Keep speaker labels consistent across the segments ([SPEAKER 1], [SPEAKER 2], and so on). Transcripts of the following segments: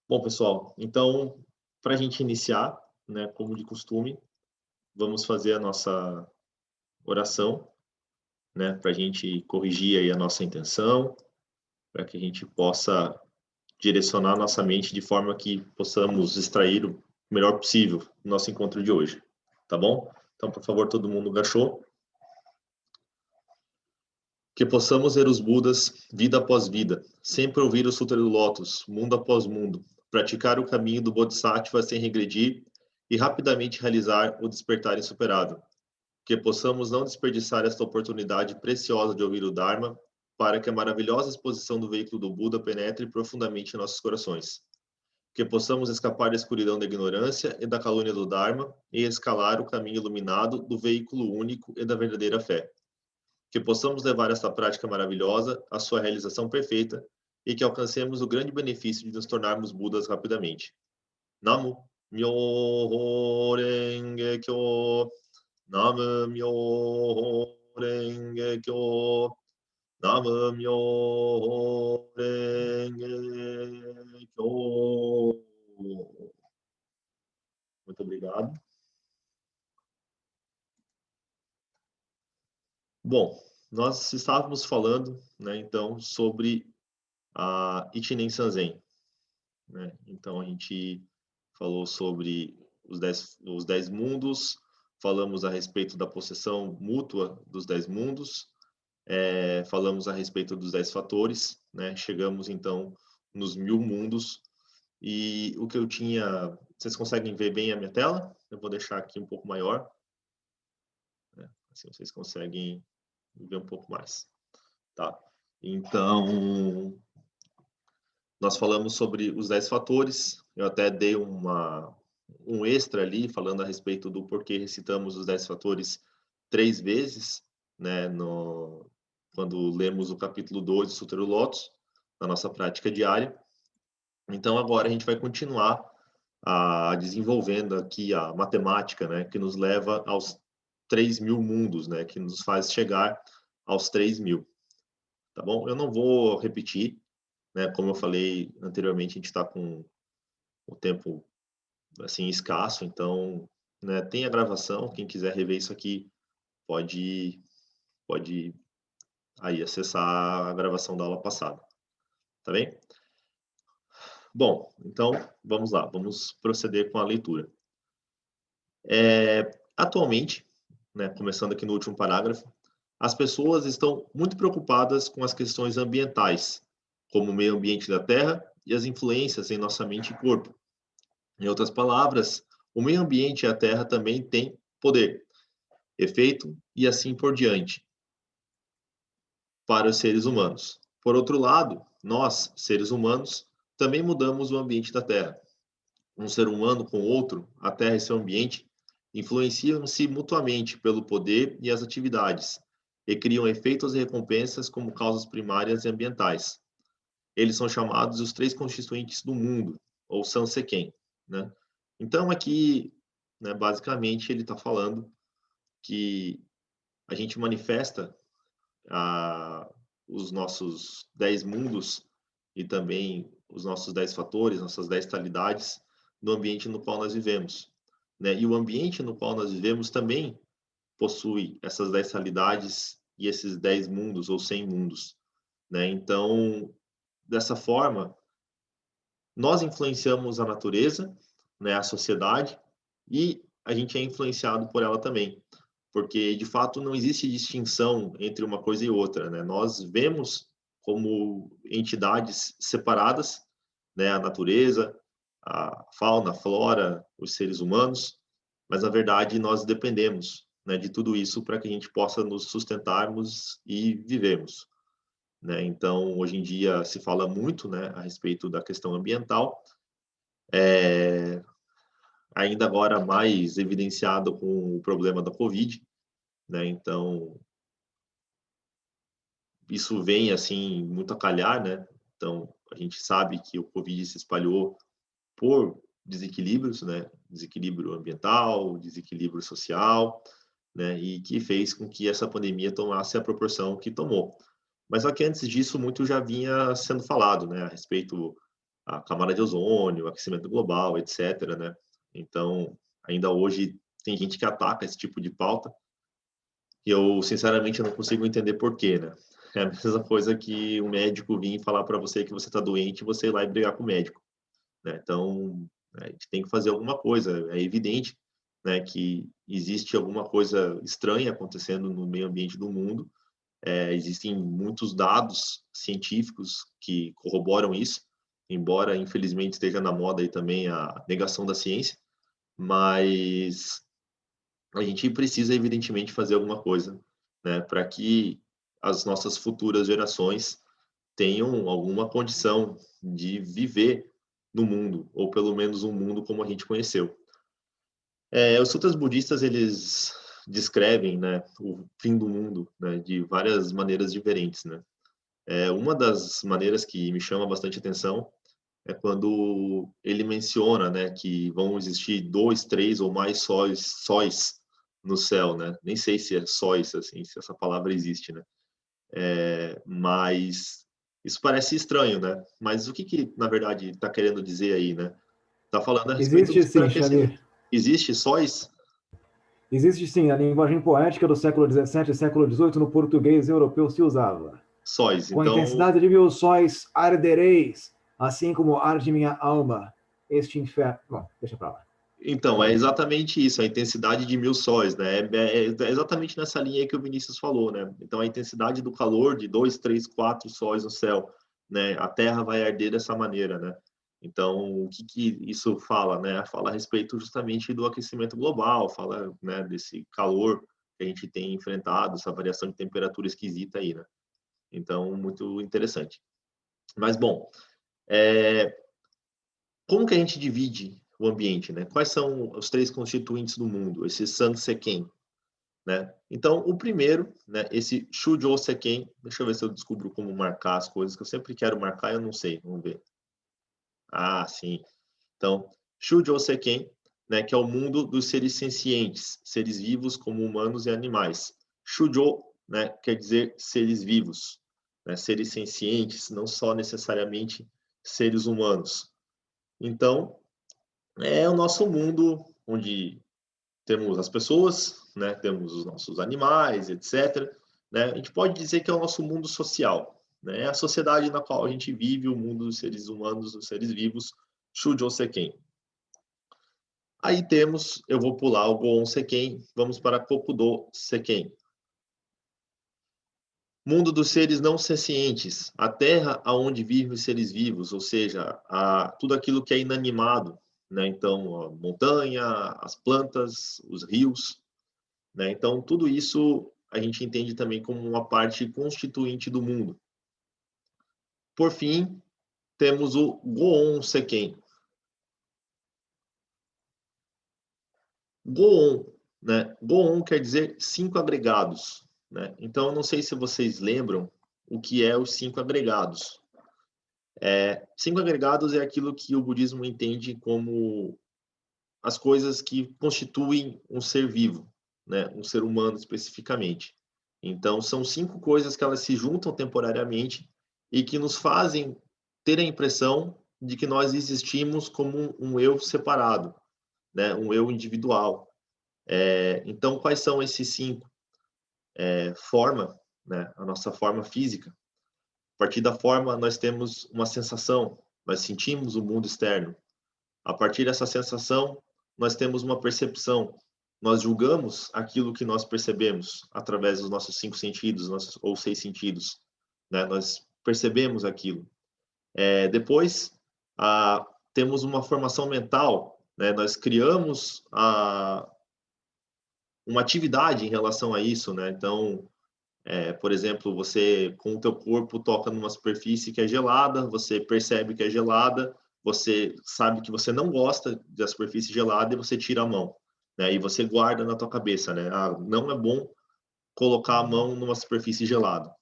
[SPEAKER 1] Bom, pessoal, então, para a gente iniciar, né, como de costume, vamos fazer a nossa oração, né, para a gente corrigir aí a nossa intenção, para que a gente possa direcionar nossa mente de forma que possamos extrair o melhor possível do nosso encontro de hoje, tá bom? Então, por favor, todo mundo agachou. Que possamos ver os Budas, vida após vida, sempre ouvir o Sutra do Lótus, mundo após mundo, praticar o caminho do Bodhisattva sem regredir e rapidamente realizar o despertar insuperável. Que possamos não desperdiçar esta oportunidade preciosa de ouvir o Dharma, para que a maravilhosa exposição do veículo do Buda penetre profundamente em nossos corações. Que possamos escapar da escuridão da ignorância e da calúnia do Dharma e escalar o caminho iluminado do veículo único e da verdadeira fé. Que possamos levar esta prática maravilhosa à sua realização perfeita e que alcancemos o grande benefício de nos tornarmos Budas rapidamente. Namo Myoho Renge Kyo. Namo Myoho Renge Kyo. Namo Myoho Renge Kyo. Muito obrigado. Bom, nós estávamos falando, né, então, sobre a Ichinen Sanzen, né? Então, a gente falou sobre os 10 mundos, falamos a respeito da possessão mútua dos 10 mundos, falamos a respeito dos 10 fatores, né? Chegamos, então, nos 1000 mundos, e o que eu tinha... Vocês conseguem ver bem a minha tela? Eu vou deixar aqui um pouco maior, né? Assim vocês conseguem ver um pouco mais, tá? Então, nós falamos sobre os 10 fatores, eu até dei um extra ali, falando a respeito do porquê recitamos os 10 fatores 3 vezes, né, quando lemos o capítulo 2 do Sutra do Lótus, na nossa prática diária. Então, agora a gente vai continuar desenvolvendo aqui a matemática, né, que nos leva aos 3.000 mundos, né, que nos faz chegar aos 3.000. Tá bom? Eu não vou repetir, né? Como eu falei anteriormente, a gente está com o tempo assim escasso, então, né, tem a gravação. Quem quiser rever isso aqui pode aí acessar a gravação da aula passada, tá bem? Bom, então vamos lá, vamos proceder com a leitura. Atualmente, né, começando aqui no último parágrafo, as pessoas estão muito preocupadas com as questões ambientais, como o meio ambiente da Terra e as influências em nossa mente e corpo. Em outras palavras, o meio ambiente e a Terra também têm poder, efeito e assim por diante para os seres humanos. Por outro lado, nós, seres humanos, também mudamos o ambiente da Terra. Um ser humano com outro, a Terra e seu ambiente, influenciam-se mutuamente pelo poder e as atividades, e criam efeitos e recompensas como causas primárias e ambientais. Eles são chamados os 3 constituintes do mundo, ou Sanseken, né? Então, aqui, né, basicamente, ele está falando que a gente manifesta os nossos 10 mundos e também os nossos 10 fatores, nossas 10 talidades no ambiente no qual nós vivemos, né? E o ambiente no qual nós vivemos também possui essas 10 talidades e esses 10 mundos ou 100 mundos, né? Então, dessa forma, nós influenciamos a natureza, né, a sociedade, e a gente é influenciado por ela também, porque de fato não existe distinção entre uma coisa e outra, né? Nós vemos como entidades separadas, né, a natureza, a fauna, a flora, os seres humanos, mas na verdade nós dependemos, né, de tudo isso para que a gente possa nos sustentarmos e vivermos, né? Então, hoje em dia se fala muito, né, a respeito da questão ambiental, ainda agora mais evidenciado com o problema da Covid, né? Então, isso vem assim muito a calhar, né? Então, a gente sabe que o Covid se espalhou por desequilíbrios, né? Desequilíbrio ambiental, desequilíbrio social, né? E que fez com que essa pandemia tomasse a proporção que tomou. Mas só que antes disso, muito já vinha sendo falado, né? A respeito a camada de ozônio, o aquecimento global, etc., né? Então, ainda hoje tem gente que ataca esse tipo de pauta, e eu, sinceramente, não consigo entender por quê, né? É a mesma coisa que um médico vir falar para você que você está doente e você ir lá e brigar com o médico, né? Então, a gente tem que fazer alguma coisa. É evidente, né, que existe alguma coisa estranha acontecendo no meio ambiente do mundo. Existem muitos dados científicos que corroboram isso, embora, infelizmente, esteja na moda aí também a negação da ciência, mas a gente precisa, evidentemente, fazer alguma coisa, né, para que as nossas futuras gerações tenham alguma condição de viver no mundo, ou pelo menos um mundo como a gente conheceu. Os sutras budistas, eles descrevem, né, o fim do mundo, né, de várias maneiras diferentes, né. Uma das maneiras que me chama bastante atenção é quando ele menciona, né, que vão existir 2, 3 ou mais sóis no céu, né. Nem sei se é sóis, assim, se essa palavra existe, né. Mas isso parece estranho, né. Mas o que na verdade está querendo dizer aí, né? Está falando a respeito do
[SPEAKER 2] Existe sim,
[SPEAKER 1] superaquecimento.
[SPEAKER 2] Xamir.
[SPEAKER 1] Existe sóis?
[SPEAKER 2] Existe sim, a linguagem poética do século XVII e século XVIII no português europeu se usava.
[SPEAKER 1] Sóis.
[SPEAKER 2] Com a
[SPEAKER 1] Então,
[SPEAKER 2] intensidade de 1000 sóis ardereis, assim como arde minha alma, este inferno... Bom, deixa pra lá.
[SPEAKER 1] é exatamente isso, a intensidade de 1000 sóis, né? É exatamente nessa linha aí que o Vinícius falou, né? Então, a intensidade do calor de 2, 3, 4 sóis no céu, né? A Terra vai arder dessa maneira, né? Então, o que isso fala, né? Fala a respeito justamente do aquecimento global, fala, né, desse calor que a gente tem enfrentado, essa variação de temperatura esquisita aí, né? Então, muito interessante. Mas, bom, como que a gente divide o ambiente, né? Quais são os 3 constituintes do mundo, esse Sanseken, né? Então, o primeiro, né, esse Shūjō Seken, deixa eu ver se eu descubro como marcar as coisas, que eu sempre quero marcar e eu não sei, vamos ver. Ah, sim. Então, Shūjō Seken, né, que é o mundo dos seres sencientes, seres vivos como humanos e animais. Shūjō, né, quer dizer seres vivos, né, seres sencientes, não só necessariamente seres humanos. Então, é o nosso mundo onde temos as pessoas, né, temos os nossos animais, etc. Né? A gente pode dizer que é o nosso mundo social, né? É a sociedade na qual a gente vive, o mundo dos seres humanos, dos seres vivos, Shūjō Seken. Aí temos, eu vou pular o Goon Seken, vamos para Kokudo Seken. Mundo dos seres não sencientes, a terra aonde vivem os seres vivos, ou seja, tudo aquilo que é inanimado, né? Então, a montanha, as plantas, os rios, né? Então, tudo isso a gente entende também como uma parte constituinte do mundo. Por fim, temos o Goon Seken. Goon, né? Goon quer dizer 5 agregados, né? Então, eu não sei se vocês lembram o que é os 5 agregados. 5 agregados é aquilo que o budismo entende como as coisas que constituem um ser vivo, né? Um ser humano especificamente. Então, são 5 coisas que elas se juntam temporariamente e que nos fazem ter a impressão de que nós existimos como um eu separado, né? Um eu individual. Então, quais são esses 5? Forma, né? A nossa forma física. A partir da forma, nós temos uma sensação, nós sentimos o mundo externo. A partir dessa sensação, nós temos uma percepção. Nós julgamos aquilo que nós percebemos através dos nossos 5 sentidos, ou 6 sentidos. Né? Nós percebemos aquilo. Depois, temos uma formação mental. Né? Nós criamos uma atividade em relação a isso. Né? Então, por exemplo, você com o teu corpo toca numa superfície que é gelada, você percebe que é gelada, você sabe que você não gosta da superfície gelada e você tira a mão, né? E você guarda na tua cabeça, né? Não é bom colocar a mão numa superfície gelada,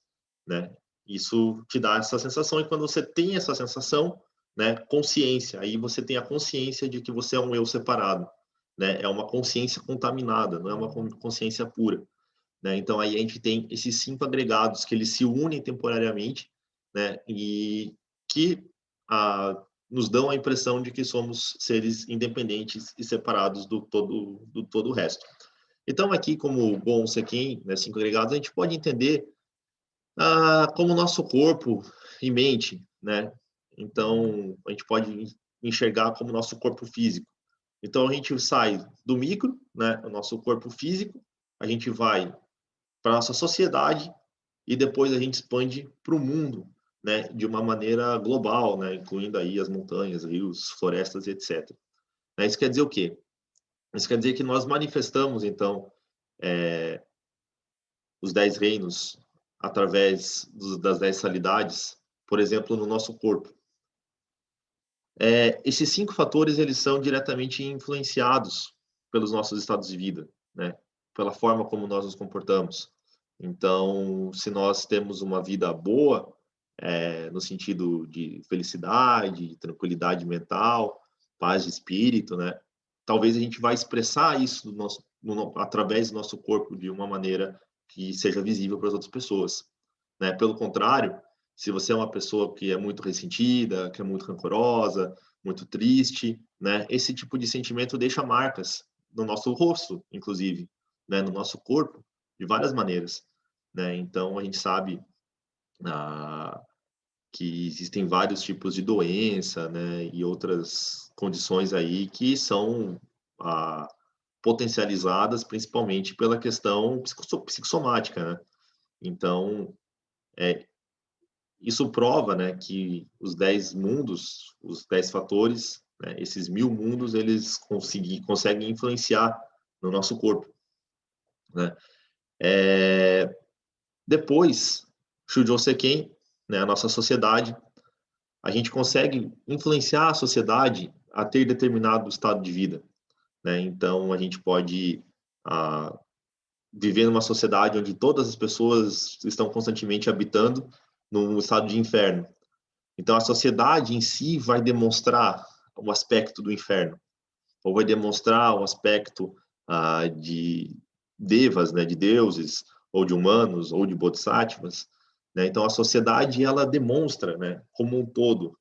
[SPEAKER 1] né? Isso te dá essa sensação e quando você tem essa sensação, né, consciência, aí você tem a consciência de que você é um eu separado, né? É uma consciência contaminada, não é uma consciência pura. Né? Então, aí a gente tem esses 5 agregados que eles se unem temporariamente, né? E que nos dão a impressão de que somos seres independentes e separados do todo o resto. Então, aqui, como bom Sequem, né, 5 agregados, a gente pode entender como nosso corpo e mente, né? Então, a gente pode enxergar como nosso corpo físico. Então, a gente sai do micro, né, o nosso corpo físico, a gente vai para a nossa sociedade e depois a gente expande para o mundo, né, de uma maneira global, né, incluindo aí as montanhas, rios, florestas, etc. Isso quer dizer o quê? Isso quer dizer que nós manifestamos, então, os 10 reinos através das 10 salidades, por exemplo, no nosso corpo. Esses 5 fatores, eles são diretamente influenciados pelos nossos estados de vida, né? Pela forma como nós nos comportamos. Então, se nós temos uma vida boa, no sentido de felicidade, tranquilidade mental, paz de espírito, né? Talvez a gente vai expressar isso através do nosso corpo de uma maneira que seja visível para as outras pessoas, né? Pelo contrário, se você é uma pessoa que é muito ressentida, que é muito rancorosa, muito triste, né? Esse tipo de sentimento deixa marcas no nosso rosto, inclusive, né? No nosso corpo, de várias maneiras, né? Então, a gente sabe que existem vários tipos de doença, né? E outras condições aí que são potencializadas principalmente pela questão psicossomática, né? Então, isso prova, né, que os 10 mundos, os 10 fatores, né, esses 1000 mundos, eles conseguem influenciar no nosso corpo, né? Depois, Shujō Seiken, né, a nossa sociedade, a gente consegue influenciar a sociedade a ter determinado estado de vida, né? Então, a gente pode viver numa sociedade onde todas as pessoas estão constantemente habitando num estado de inferno. Então, a sociedade em si vai demonstrar um aspecto do inferno, ou vai demonstrar um aspecto de devas, né, de deuses, ou de humanos, ou de bodhisattvas, né? Então, a sociedade, ela demonstra, né, como um todo,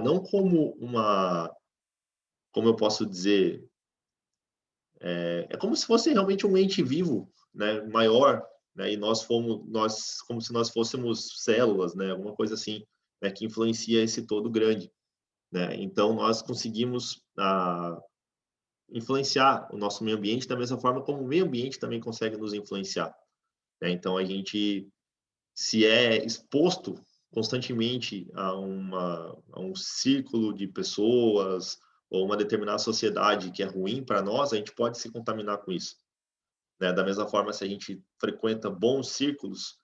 [SPEAKER 1] não como como eu posso dizer, é como se fosse realmente um ente vivo, né, maior, né, e como se nós fôssemos células, né, alguma coisa assim, né, que influencia esse todo grande, né? Então, nós conseguimos influenciar o nosso meio ambiente da mesma forma como o meio ambiente também consegue nos influenciar, né? Então, a gente se é exposto constantemente a um círculo de pessoas ou uma determinada sociedade que é ruim para nós, a gente pode se contaminar com isso, né? Da mesma forma, se a gente frequenta bons círculos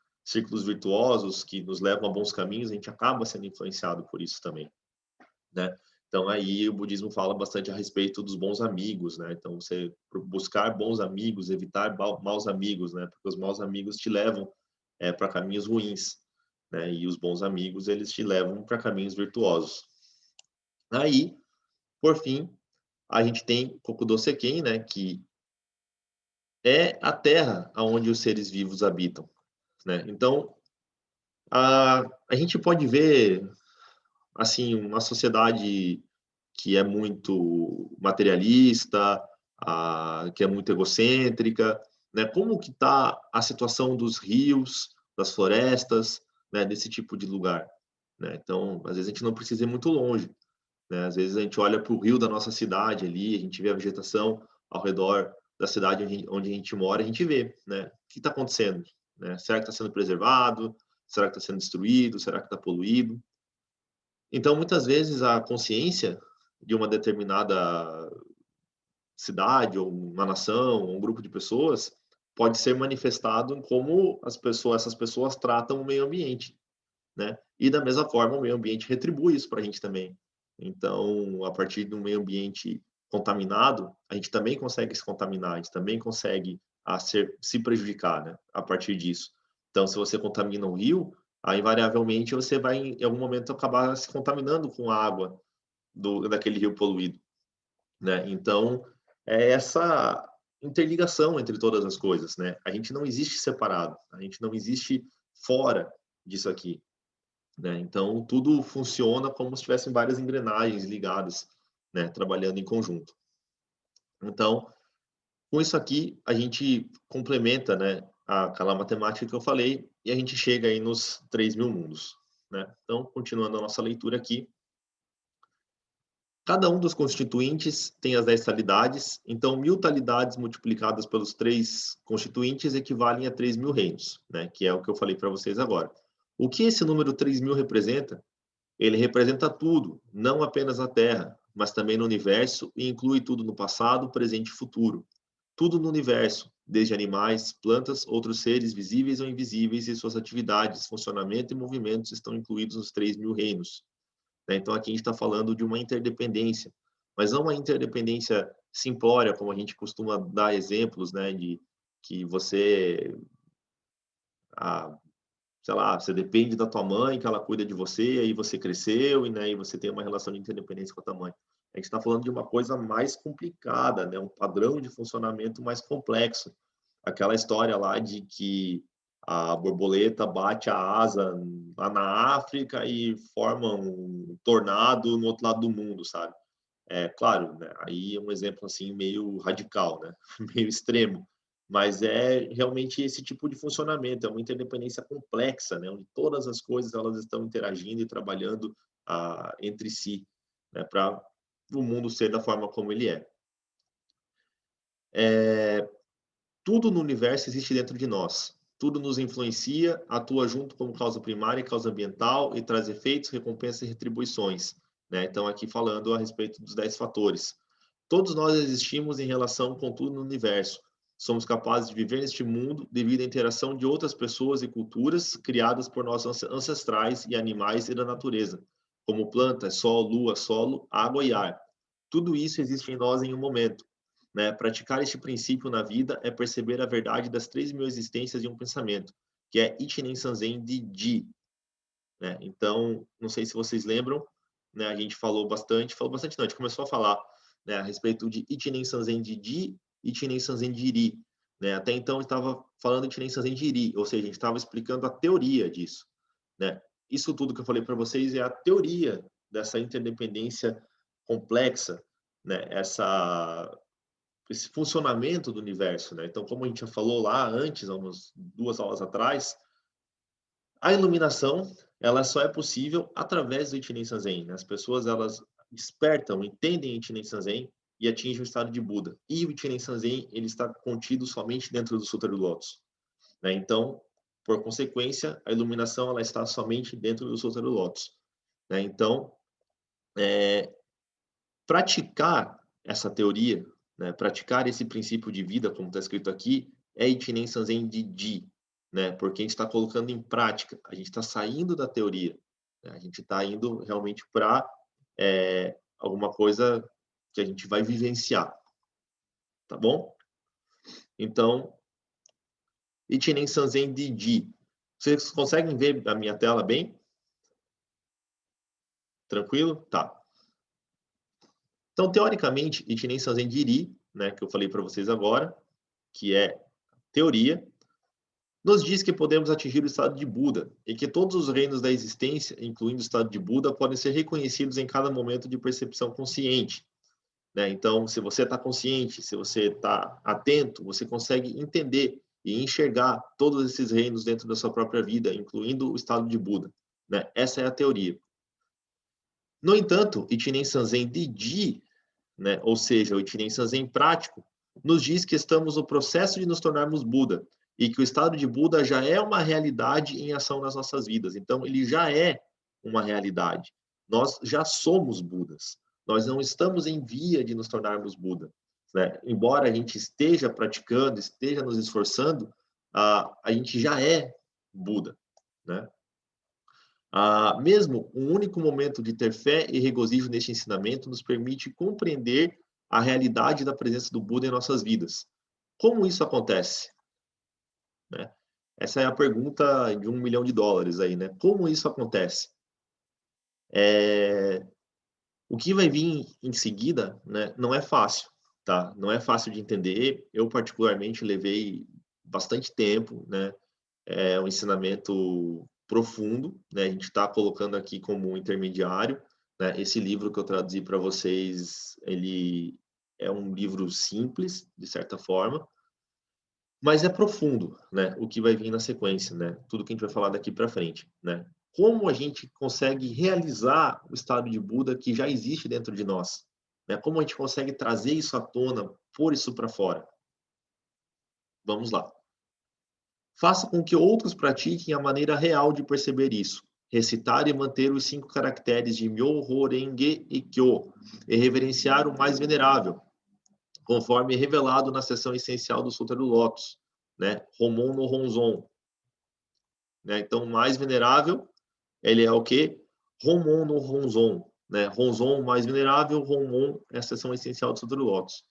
[SPEAKER 1] virtuosos que nos levam a bons caminhos, a gente acaba sendo influenciado por isso também, né? Então, aí o budismo fala bastante a respeito dos bons amigos, né? Então, você buscar bons amigos, evitar maus amigos, né? Porque os maus amigos te levam para caminhos ruins, né? E os bons amigos, eles te levam para caminhos virtuosos. Aí, por fim, a gente tem Kokudo Seiken, né? Que é a terra onde os seres vivos habitam, né? Então, a gente pode ver, assim, uma sociedade que é muito materialista, que é muito egocêntrica, né? Como que está a situação dos rios, das florestas, né? Desse tipo de lugar, né? Então, às vezes a gente não precisa ir muito longe, né? Às vezes a gente olha para o rio da nossa cidade ali, a gente vê a vegetação ao redor da cidade onde a gente mora, a gente vê, né? O que está acontecendo, né? Será que está sendo preservado? Será que está sendo destruído? Será que está poluído? Então, muitas vezes, a consciência de uma determinada cidade, ou uma nação, ou um grupo de pessoas, pode ser manifestado em como essas pessoas tratam o meio ambiente, né? E, da mesma forma, o meio ambiente retribui isso para a gente também. Então, a partir de um meio ambiente contaminado, a gente também consegue se contaminar, a gente também consegue se prejudicar, né? A partir disso. Então, se você contamina um rio, aí, invariavelmente, você vai, em algum momento, acabar se contaminando com a água daquele rio poluído, né? Então, é essa interligação entre todas as coisas, né? A gente não existe separado, a gente não existe fora disso aqui, né? Então, tudo funciona como se tivessem várias engrenagens ligadas, né, trabalhando em conjunto. Então, com isso aqui, a gente complementa, né, aquela matemática que eu falei e a gente chega aí nos 3.000 mundos, né? Então, continuando a nossa leitura aqui, cada um dos constituintes tem as 10 talidades, então 1.000 talidades multiplicadas pelos 3 constituintes equivalem a 3.000 reinos, né? Que é o que eu falei para vocês agora. O que esse número 3.000 representa? Ele representa tudo, não apenas a Terra, mas também no universo e inclui tudo no passado, presente e futuro. Tudo no universo, desde animais, plantas, outros seres visíveis ou invisíveis e suas atividades, funcionamento e movimentos estão incluídos nos 3.000 reinos, né? Então, aqui a gente está falando de uma interdependência, mas não uma interdependência simplória, como a gente costuma dar exemplos, né, de que você, ah, sei lá, você depende da tua mãe, que ela cuida de você, aí você cresceu, e, né, e você tem uma relação de interdependência com a tua mãe. A gente está falando de uma coisa mais complicada, né, um padrão de funcionamento mais complexo. Aquela história lá de que a borboleta bate a asa lá na África e forma um tornado no outro lado do mundo, sabe? É claro, né, aí é um exemplo assim meio radical, né, meio extremo, mas é realmente esse tipo de funcionamento, é uma interdependência complexa, né, onde todas as coisas elas estão interagindo e trabalhando entre si, né, para o mundo ser da forma como ele é. Tudo no universo existe dentro de nós. Tudo nos influencia, atua junto como causa primária e causa ambiental e traz efeitos, recompensas e retribuições, né? Então, aqui falando a respeito dos 10 fatores. Todos nós existimos em relação com tudo no universo. Somos capazes de viver neste mundo devido à interação de outras pessoas e culturas criadas por nossos ancestrais e animais e da natureza, como plantas, sol, lua, solo, água e ar. Tudo isso existe em nós em um momento, né? Praticar este princípio na vida é perceber a verdade das 3.000 existências de um pensamento, que é Ichinen Sanzen de Ji, né? Então, não sei se vocês lembram, né? A gente falou bastante não, a gente começou a falar, né, a respeito de Ichinen Sanzen de Ji e Ichinen Sanzen de Iri, né? Até então estava falando de Ichinen Sanzen de Iri, ou seja, a gente estava explicando a teoria disso, né? Isso tudo que eu falei para vocês é a teoria dessa interdependência complexa, né? Esse funcionamento do universo, né? Então, como a gente já falou lá antes, há umas 2 aulas atrás, a iluminação, ela só é possível através do Ichinen Sanzen, né? As pessoas, elas despertam, entendem o Ichinen Sanzen e atingem o estado de Buda. E o Ichinen Sanzen, ele está contido somente dentro do Sutra do Lótus, né? Então, por consequência, a iluminação, ela está somente dentro do Sutra do Lótus, né? Então, praticar essa teoria, né, praticar esse princípio de vida, como está escrito aqui, é Ichinen Sanzen de Ji, né, porque a gente está colocando em prática, a gente está saindo da teoria, né, a gente está indo realmente para alguma coisa que a gente vai vivenciar, tá bom? Então, Ichinen Sanzen de Ji. Vocês conseguem ver a minha tela bem? Tranquilo? Tá. Então, teoricamente, Ichinen Sanzen de Iri, né, que eu falei para vocês agora, que é teoria, nos diz que podemos atingir o estado de Buda e que todos os reinos da existência, incluindo o estado de Buda, podem ser reconhecidos em cada momento de percepção consciente, né? Então, se você está consciente, se você está atento, você consegue entender e enxergar todos esses reinos dentro da sua própria vida, incluindo o estado de Buda, né? Essa é a teoria. No entanto, Ichinen Sanzen de Ji, né, ou seja, o Ichinen Sanzen prático, nos diz que estamos no processo de nos tornarmos Buda e que o estado de Buda já é uma realidade em ação nas nossas vidas. Então, ele já é uma realidade. Nós já somos Budas. Nós não estamos em via de nos tornarmos Buda, né? Embora a gente esteja praticando, esteja nos esforçando, a gente já é Buda, né? Mesmo um único momento de ter fé e regozijo neste ensinamento nos permite compreender a realidade da presença do Buda em nossas vidas. Como isso acontece? Né? Essa é a pergunta de $1 milhão aí, né? Como isso acontece? O que vai vir em seguida, né, não é fácil, tá? Não é fácil de entender. Eu, particularmente, levei bastante tempo, né? É um ensinamento profundo, né? A gente está colocando aqui como um intermediário, né? Esse livro que eu traduzi para vocês, ele é um livro simples, de certa forma, mas é profundo, né? O que vai vir na sequência, né? Tudo que a gente vai falar daqui para frente, né? Como a gente consegue realizar o estado de Buda que já existe dentro de nós, né? Como a gente consegue trazer isso à tona, pôr isso para fora. Vamos lá. Faça com que outros pratiquem a maneira real de perceber isso. Recitar e manter os 5 caracteres de Myoho Renge e Kyo, e reverenciar o mais venerável, conforme revelado na seção essencial do Sutra do Lótus, né? Homon no Honzon. Né? Então, o mais venerável, ele é o quê? Homon no Honzon. Né? Honzon, mais venerável, Homon é a seção essencial do Sutra do Lótus.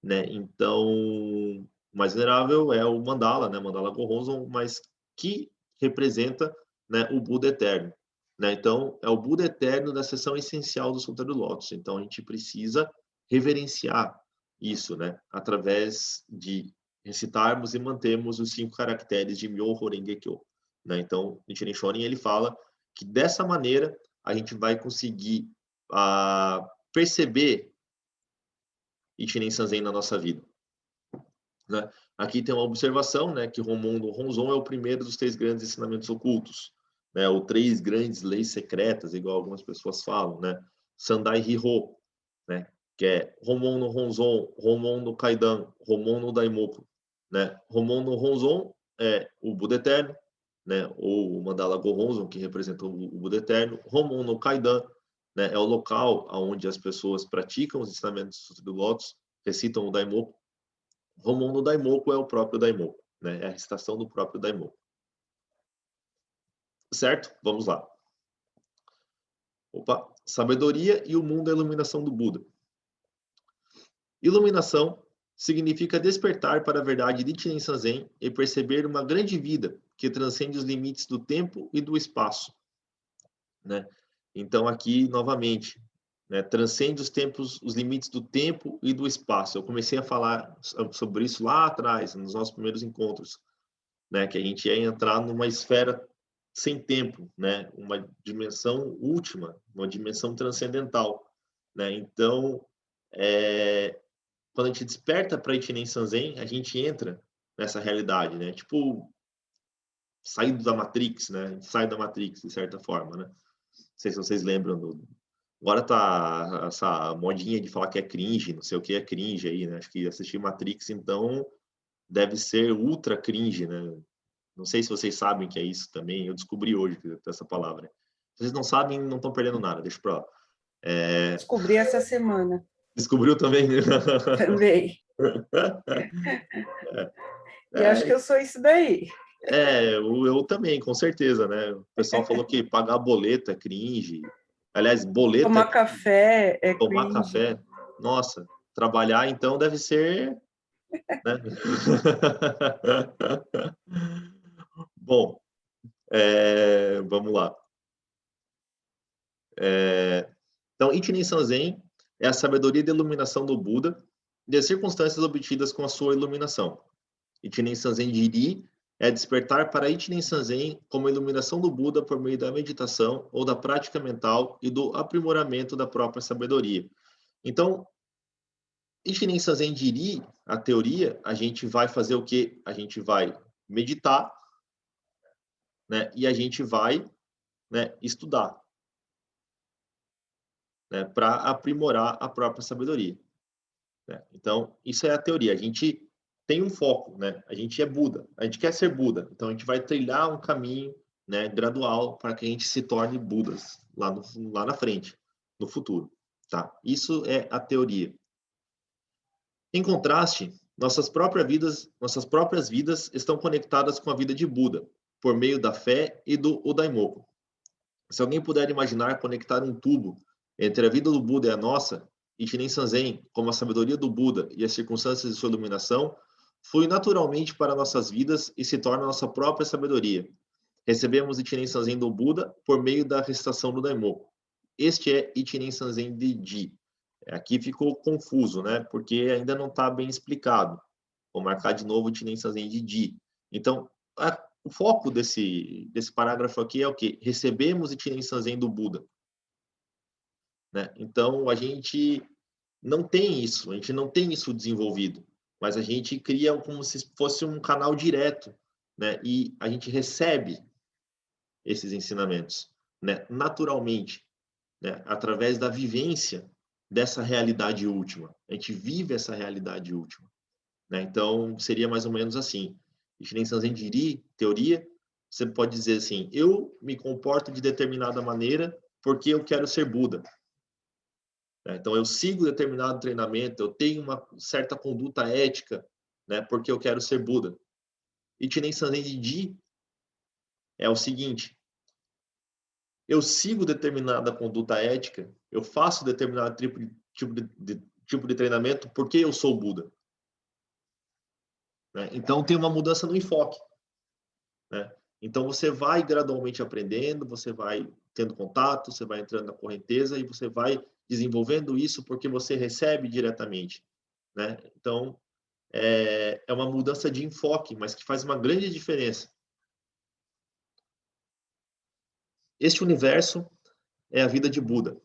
[SPEAKER 1] Né? Então, o mais venerável é o mandala, né? Mandala Gohonzon, mas que representa, né, o Buda eterno. Né? Então, é o Buda eterno da seção essencial do Sutra do Lótus. Então, a gente precisa reverenciar isso, né? Através de recitarmos e mantermos os 5 caracteres de Myoho Renge Kyo. Né? Então, Nichiren Shonin, ele fala que dessa maneira a gente vai conseguir perceber Ichinen Sanzen na nossa vida. Né? Aqui tem uma observação, né, que Homon no Honzon é o primeiro dos 3 grandes ensinamentos ocultos, né, ou 3 grandes leis secretas, igual algumas pessoas falam, né? Sandai Hiho, né, que é Homon no Honzon, Homon no Kaidan, Homon no Daimoku, né? Homon no Honzon é o Buda eterno, né, ou o Mandala Gohonzon, que representa o Buda eterno. Homon no Kaidan, né, é o local onde as pessoas praticam os ensinamentos do Lótus, recitam o Daimoku. Homon no Daimoku é o próprio Daimoku, né? É a recitação do próprio Daimoku. Certo? Vamos lá. Opa. Sabedoria e o mundo da iluminação do Buda. Iluminação significa despertar para a verdade de Nichiren Sanzen e perceber uma grande vida que transcende os limites do tempo e do espaço. Né? Então, aqui, novamente, né, transcende os tempos, os limites do tempo e do espaço. Eu comecei a falar sobre isso lá atrás, nos nossos primeiros encontros, né, que a gente ia entrar numa esfera sem tempo, né, uma dimensão última, uma dimensão transcendental. Né? Então, quando a gente desperta para Ichinen Sanzen, a gente entra nessa realidade, né? Tipo, saído da Matrix, né? A gente sai da Matrix, de certa forma, né? Não sei se vocês lembram agora tá essa modinha de falar que é cringe, não sei o que é cringe aí, né? Acho que assistir Matrix, então, deve ser ultra cringe, né? Não sei se vocês sabem que é isso também. Eu descobri hoje essa palavra. Se vocês não sabem, não estão perdendo nada. Deixa pra lá.
[SPEAKER 3] Descobri essa semana.
[SPEAKER 1] Descobriu também?
[SPEAKER 3] Também. E acho que eu sou isso daí.
[SPEAKER 1] Eu também, com certeza, né? O pessoal falou que pagar boleto é cringe. Aliás, boleto
[SPEAKER 3] Tomar café é
[SPEAKER 1] tomar
[SPEAKER 3] cringe.
[SPEAKER 1] café. Nossa, trabalhar então deve ser, né? Bom, vamos lá. Então, Ichinen Sanzen é a sabedoria da iluminação do Buda e as circunstâncias obtidas com a sua iluminação. Ichinen Sanzen Jiri é despertar para Ichinen Sanzen como a iluminação do Buda por meio da meditação ou da prática mental e do aprimoramento da própria sabedoria. Então, Ichinen Sanzen Jiri, a teoria, a gente vai fazer o quê? A gente vai meditar, né? E a gente vai, né, estudar, né, para aprimorar a própria sabedoria. Né? Então, isso é a teoria. A gente tem um foco, né? A gente é Buda, a gente quer ser Buda. Então, a gente vai trilhar um caminho, né, gradual para que a gente se torne Budas lá na frente, no futuro. Tá? Isso é a teoria. Em contraste, nossas próprias vidas estão conectadas com a vida de Buda, por meio da fé e do Daimoku. Se alguém puder imaginar conectar um tubo entre a vida do Buda e a nossa, Ichinen Sanzen, como a sabedoria do Buda e as circunstâncias de sua iluminação, flui naturalmente para nossas vidas e se torna nossa própria sabedoria. Recebemos Ichinen Sanzen do Buda por meio da recitação do Daimoku. Este é Ichinen Sanzen de Ji. Aqui ficou confuso, né? Porque ainda não está bem explicado. Vou marcar de novo Ichinen Sanzen de Ji. Então, o foco desse parágrafo aqui é o quê? Recebemos Ichinen Sanzen do Buda. Né? Então, a gente não tem isso desenvolvido, mas a gente cria como se fosse um canal direto, né? E a gente recebe esses ensinamentos, né? Naturalmente, né? Através da vivência dessa realidade última. A gente vive essa realidade última, né? Então, seria mais ou menos assim. Ichinen Sanzen Jiri, teoria, você pode dizer assim, eu me comporto de determinada maneira porque eu quero ser Buda. Então, eu sigo determinado treinamento, eu tenho uma certa conduta ética, né, porque eu quero ser Buda. Ichinen Sanzen Jiri é o seguinte, eu sigo determinada conduta ética, eu faço determinado tipo de treinamento porque eu sou Buda. Né? Então, tem uma mudança no enfoque. Né? Então, você vai gradualmente aprendendo, você vai tendo contato, você vai entrando na correnteza e você vai desenvolvendo isso porque você recebe diretamente. Né? Então, é uma mudança de enfoque, mas que faz uma grande diferença. Este universo é a vida de Buda.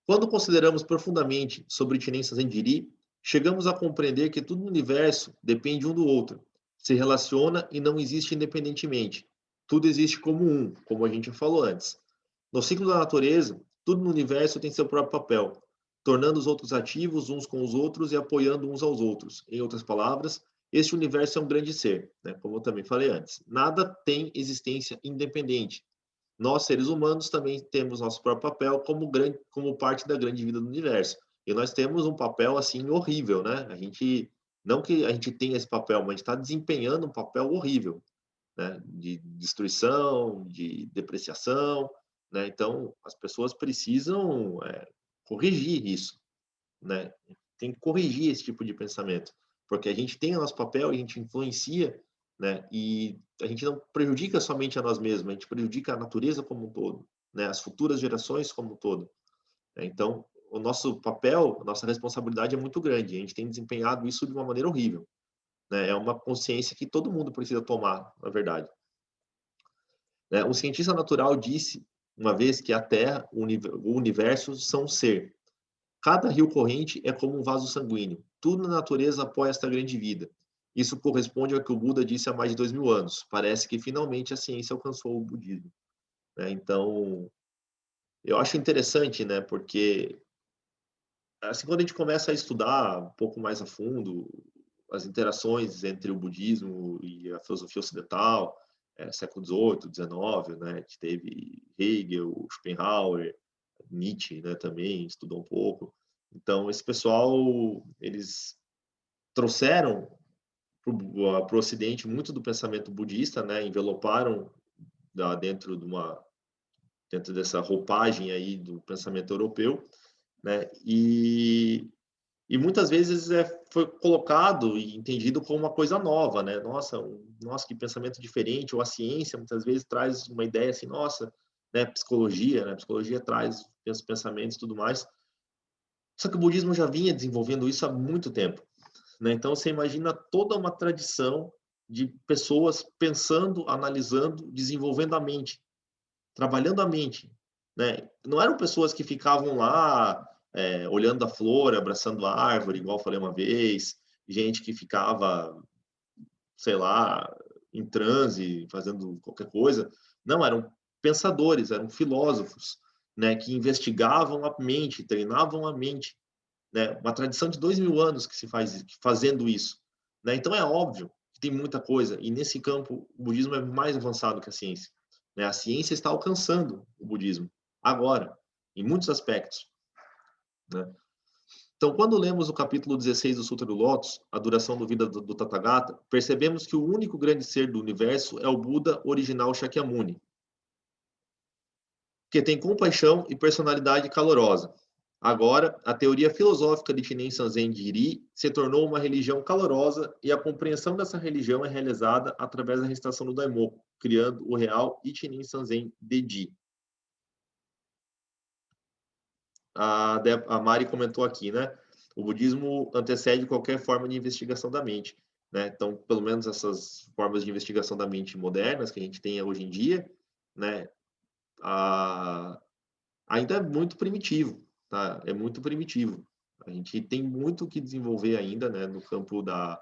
[SPEAKER 1] Quando consideramos profundamente sobre Ichinen Sanzen Jiri, chegamos a compreender que todo o universo depende um do outro, se relaciona e não existe independentemente. Tudo existe como um, como a gente já falou antes. No ciclo da natureza, tudo no universo tem seu próprio papel, tornando os outros ativos uns com os outros e apoiando uns aos outros. Em outras palavras, este universo é um grande ser, né? Como eu também falei antes. Nada tem existência independente. Nós, seres humanos, também temos nosso próprio papel como parte da grande vida do universo. E nós temos um papel, assim, horrível, né? Não que a gente tenha esse papel, mas a gente está desempenhando um papel horrível, né? De destruição, de depreciação, né? Então, as pessoas precisam corrigir isso, né? Tem que corrigir esse tipo de pensamento, porque a gente tem o nosso papel, a gente influencia, né? E a gente não prejudica somente a nós mesmos, a gente prejudica a natureza como um todo, né? As futuras gerações como um todo. Né? Então, o nosso papel, a nossa responsabilidade é muito grande. A gente tem desempenhado isso de uma maneira horrível, né? É uma consciência que todo mundo precisa tomar, na verdade. Né? Um cientista natural disse uma vez que a Terra, o universo são um ser. Cada rio corrente é como um vaso sanguíneo. Tudo na natureza apoia esta grande vida. Isso corresponde ao que o Buda disse há mais de 2000 anos. Parece que finalmente a ciência alcançou o budismo. Né? Então, eu acho interessante, né? Porque assim, quando a gente começa a estudar um pouco mais a fundo as interações entre o budismo e a filosofia ocidental, século XVIII, XIX, né? A gente teve Hegel, Schopenhauer, Nietzsche, né? Também estudou um pouco. Então, esse pessoal, eles trouxeram para o Ocidente muito do pensamento budista, né? Enveloparam dentro dessa roupagem aí do pensamento europeu, né? E muitas vezes foi colocado e entendido como uma coisa nova, né? Nossa, que pensamento diferente. Ou a ciência muitas vezes traz uma ideia assim, nossa, né? Psicologia, né? Psicologia traz pensamentos e tudo mais. Só que o budismo já vinha desenvolvendo isso há muito tempo, né? Então você imagina toda uma tradição de pessoas pensando, analisando, desenvolvendo a mente, trabalhando a mente, né? Não eram pessoas que ficavam lá olhando a flor, abraçando a árvore, igual falei uma vez, gente que ficava, sei lá, em transe, fazendo qualquer coisa. Não, eram pensadores, eram filósofos, né? Que investigavam a mente, treinavam a mente, né? Uma tradição de 2000 anos que se faz fazendo isso, né? Então é óbvio que tem muita coisa e nesse campo o budismo é mais avançado que a ciência, né? A ciência está alcançando o budismo agora em muitos aspectos, né? Então, quando lemos o capítulo 16 do Sutra do Lótus, a duração da vida do Tathagata, percebemos que o único grande ser do universo é o Buda original Shakyamuni, que tem compaixão e personalidade calorosa. Agora, a teoria filosófica de Ichinen Sanzen Jiri se tornou uma religião calorosa e a compreensão dessa religião é realizada através da recitação do Daimoku, criando o real Ichinen Sanzen Deji. A Mari comentou aqui, né? O budismo antecede qualquer forma de investigação da mente. né? Então, pelo menos essas formas de investigação da mente modernas que a gente tem hoje em dia, né? Ainda é muito primitivo, tá? É muito primitivo. A gente tem muito o que desenvolver ainda, né? No campo da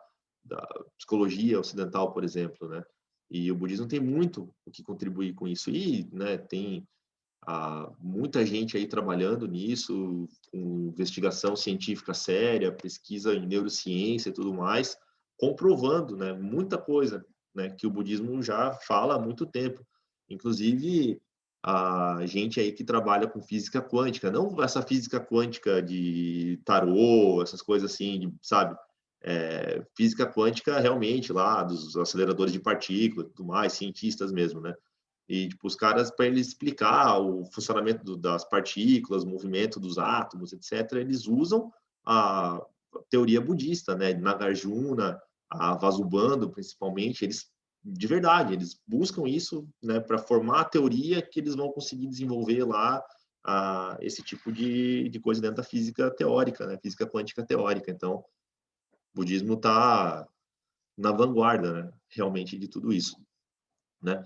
[SPEAKER 1] psicologia ocidental, por exemplo, né? E o budismo tem muito o que contribuir com isso. E, né, tem muita gente aí trabalhando nisso, com investigação científica séria, pesquisa em neurociência e tudo mais, comprovando, né, muita coisa, né, que o budismo já fala há muito tempo. Inclusive, a gente aí que trabalha com física quântica, não essa física quântica de tarô, essas coisas assim, sabe? Física quântica realmente lá, dos aceleradores de partículas e tudo mais, cientistas mesmo, né? E, tipo, os caras, para eles explicar o funcionamento das partículas, o movimento dos átomos, etc., eles usam a teoria budista, né? Nagarjuna, a Vasubandhu, principalmente, eles, de verdade, eles buscam isso, né? Para formar a teoria que eles vão conseguir desenvolver lá esse tipo de coisa dentro da física teórica, né? Física quântica teórica. Então, o budismo está na vanguarda, né? Realmente, de tudo isso, né?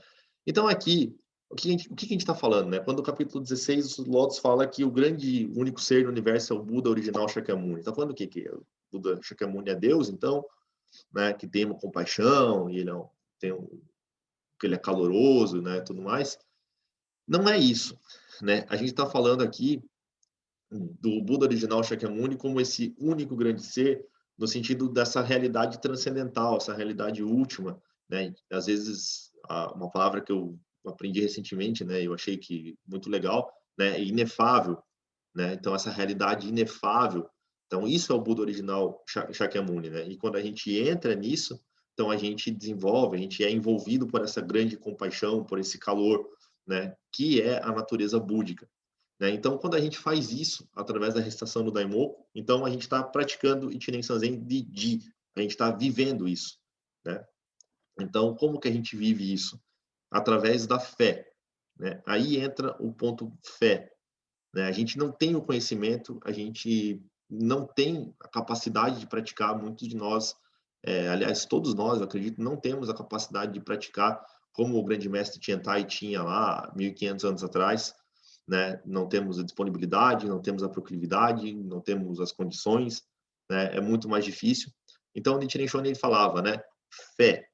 [SPEAKER 1] Então, aqui, o que a gente está falando, né? Quando o capítulo 16, o Lotus fala que o grande, único ser do universo é o Buda original Shakyamuni. Está falando o quê? Que o Buda Shakyamuni é Deus, então, né? Que tem uma compaixão, e ele que ele é caloroso, né? Tudo mais. Não é isso, né? A gente está falando aqui do Buda original Shakyamuni como esse único grande ser, no sentido dessa realidade transcendental, essa realidade última, né? Às vezes, uma palavra que eu aprendi recentemente, né? Eu achei que muito legal, né? É inefável, né? Então, essa realidade inefável. Então, isso é o Buda original Shakyamuni, né? E quando a gente entra nisso, então a gente desenvolve, a gente é envolvido por essa grande compaixão, por esse calor, né? Que é a natureza búdica. Né? Então, quando a gente faz isso através da recitação do Daimoku, então a gente está praticando Ichinen Sanzen de Ji, a gente está vivendo isso. Né? Então, como que a gente vive isso? Através da fé. Né? Aí entra o ponto fé. Né? A gente não tem o conhecimento, a gente não tem a capacidade de praticar, muitos de nós, aliás, todos nós, eu acredito, não temos a capacidade de praticar como o grande mestre Tiantai tinha lá 1.500 anos atrás, né? Não temos a disponibilidade, não temos a proclividade, não temos as condições, né? É muito mais difícil. Então, o Nichiren Shonin ele falava, né? Fé.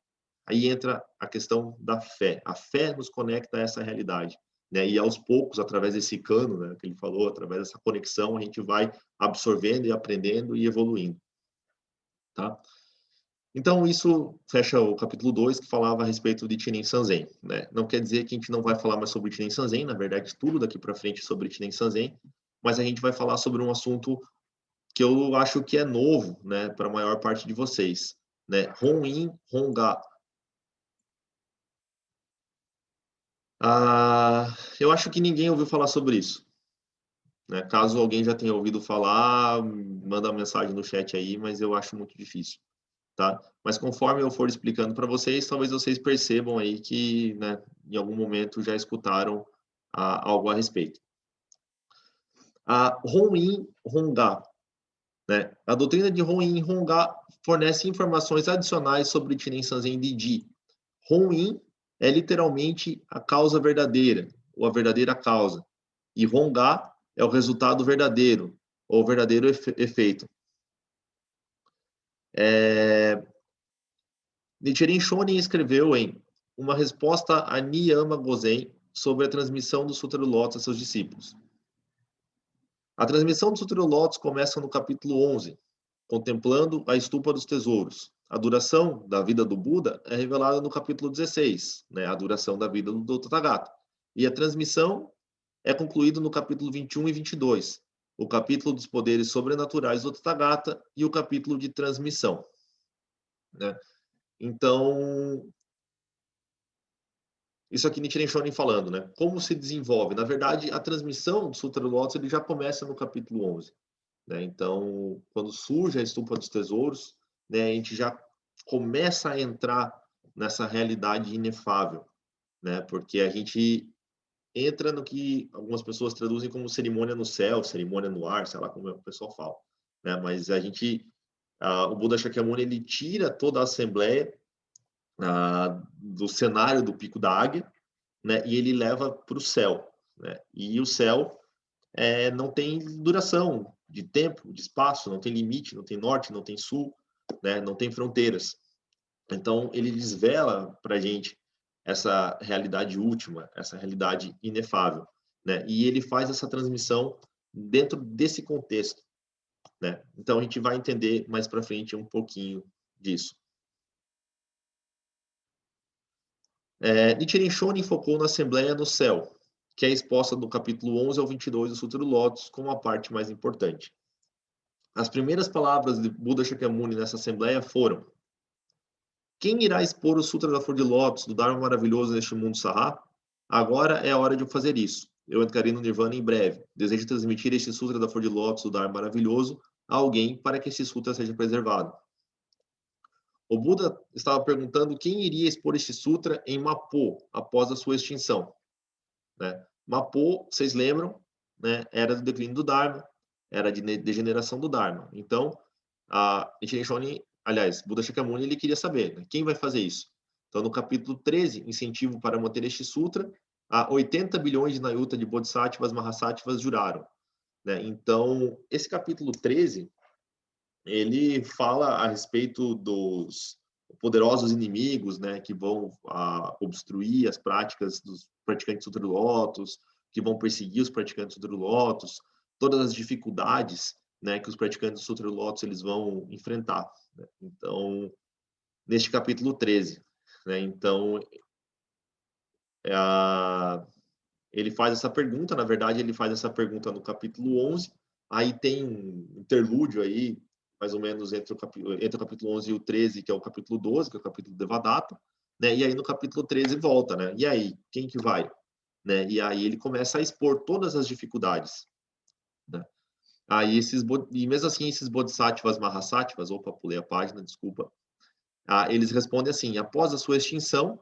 [SPEAKER 1] Aí entra a questão da fé. A fé nos conecta a essa realidade, né? E aos poucos, através desse cano, né, que ele falou, através dessa conexão, a gente vai absorvendo e aprendendo e evoluindo, tá? Então, isso fecha o capítulo 2, que falava a respeito de Ichinen Sanzen, né? Não quer dizer que a gente não vai falar mais sobre Ichinen Sanzen, na verdade, tudo daqui para frente é sobre Ichinen Sanzen, mas a gente vai falar sobre um assunto que eu acho que é novo, né, para a maior parte de vocês, né? Hon-in, Hon-ga. Eu acho que ninguém ouviu falar sobre isso, né? Caso alguém já tenha ouvido falar, manda uma mensagem no chat aí, mas eu acho muito difícil. Tá? Mas conforme eu for explicando para vocês, talvez vocês percebam aí que, né, em algum momento já escutaram algo a respeito. A Hon-in, Hon-ga, né? A doutrina de Hon-in, Hon-ga fornece informações adicionais sobre Ichinen Sanzen de Ji. Hon-in é literalmente a causa verdadeira, ou a verdadeira causa. E Hon-ga é o resultado verdadeiro, ou o verdadeiro efeito. Nichiren Shonin escreveu em Uma Resposta a Niyama Gozen sobre a transmissão do Sutra do Lótus a seus discípulos. A transmissão do Sutra do Lótus começa no capítulo 11, contemplando a estupa dos tesouros. A duração da vida do Buda é revelada no capítulo 16, né, a duração da vida do Tathagata. E a transmissão é concluída no capítulo 21 e 22, o capítulo dos poderes sobrenaturais do Tathagata e o capítulo de transmissão. Né? Então, isso aqui Nichiren Shonin falando, né? Como se desenvolve? Na verdade, a transmissão do Sutra do Lótus ele já começa no capítulo 11. Né? Então, quando surge a estupa dos tesouros, né, a gente já começa a entrar nessa realidade inefável, né? Porque a gente entra no que algumas pessoas traduzem como cerimônia no céu, cerimônia no ar, sei lá como o pessoal fala. Né? Mas a gente o Buda Shakyamuni ele tira toda a assembleia do cenário do Pico da Águia, né, e ele leva para o céu, né, e o céu não tem duração de tempo, de espaço, não tem limite, não tem norte, não tem sul, né, não tem fronteiras. Então ele desvela para a gente essa realidade última, essa realidade inefável, né, e ele faz essa transmissão dentro desse contexto, né. Então a gente vai entender mais para frente um pouquinho disso. Nichiren Shonin focou na Assembleia no Céu, que é exposta do capítulo 11 ao 22 do Sutra do Lótus, como a parte mais importante. As primeiras palavras de Buda Shakyamuni nessa Assembleia foram: quem irá expor o Sutra da Flor de Lótus, do Dharma maravilhoso neste mundo Sarrá? Agora é a hora de eu fazer isso. Eu entrarei no Nirvana em breve. Desejo transmitir este Sutra da Flor de Lótus, do Dharma maravilhoso, a alguém para que este Sutra seja preservado. O Buda estava perguntando quem iria expor este sutra em Mapo, após a sua extinção. Né? Mapo, vocês lembram, né, era do declínio do Dharma, era de degeneração do Dharma. Então, Nichiren Shonin, aliás, Buda Shakyamuni, ele queria saber, né, quem vai fazer isso. Então, no capítulo 13, incentivo para manter este sutra, 80 bilhões de Nayuta de Bodhisattvas, Mahasattvas juraram. Né? Então, esse capítulo 13... ele fala a respeito dos poderosos inimigos, né, que vão obstruir as práticas dos praticantes do Sutra do Lótus, que vão perseguir os praticantes do Sutra do Lótus, todas as dificuldades, né, que os praticantes do Sutra do Lótus eles vão enfrentar. Né? Então, neste capítulo 13, né, então, ele faz essa pergunta, na verdade, ele faz essa pergunta no capítulo 11, aí tem um interlúdio aí, mais ou menos entre o capítulo 11 e o 13, que é o capítulo 12, que é o capítulo Devadatta, né? E aí no capítulo 13 volta, né? E aí, quem que vai? Né? E aí ele começa a expor todas as dificuldades, né? Aí e mesmo assim esses Bodhisattvas, Mahasattvas, opa, pulei a página, desculpa, eles respondem assim: após a sua extinção,